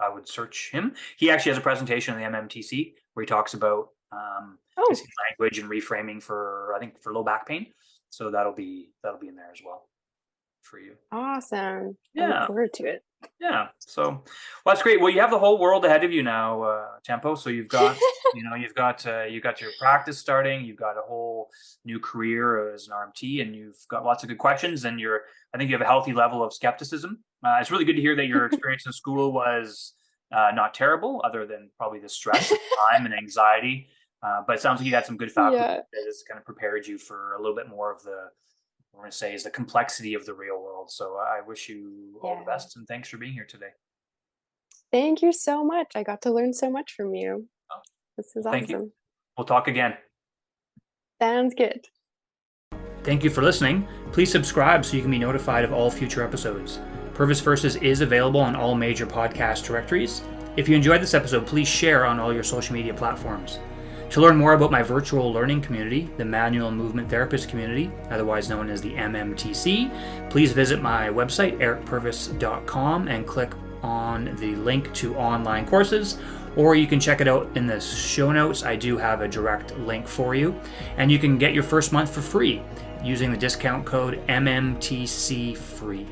I would search him. He actually has a presentation in the MMTC where he talks about Oh, just language and reframing for, I think, for low back pain. So that'll be in there as well for you. awesome. I look Yeah. forward to it. Yeah. So, well, that's great. Well, you have the whole world ahead of you now, Tempo. So you've got your practice starting. You've got a whole new career as an RMT, and you've got lots of good questions. And I think you have a healthy level of skepticism. It's really good to hear that your experience in school was not terrible, other than probably the stress of time and anxiety. But it sounds like you had some good faculty Yeah. that has kind of prepared you for a little bit more of the, we're going to say, is the complexity of the real world. So I wish you all the Yeah. best, and thanks for being here today. Thank you so much. I got to learn so much from you. Oh, This is well, thank you. awesome. We'll talk again. Sounds good. Thank you for listening. Please subscribe so you can be notified of all future episodes. Purvis Versus is available on all major podcast directories. If you enjoyed this episode, please share on all your social media platforms. To learn more about my virtual learning community, the Manual Movement Therapist Community, otherwise known as the MMTC, please visit my website, ericpurvis.com, and click on the link to online courses, or you can check it out in the show notes. I do have a direct link for you, and you can get your first month for free using the discount code MMTC free.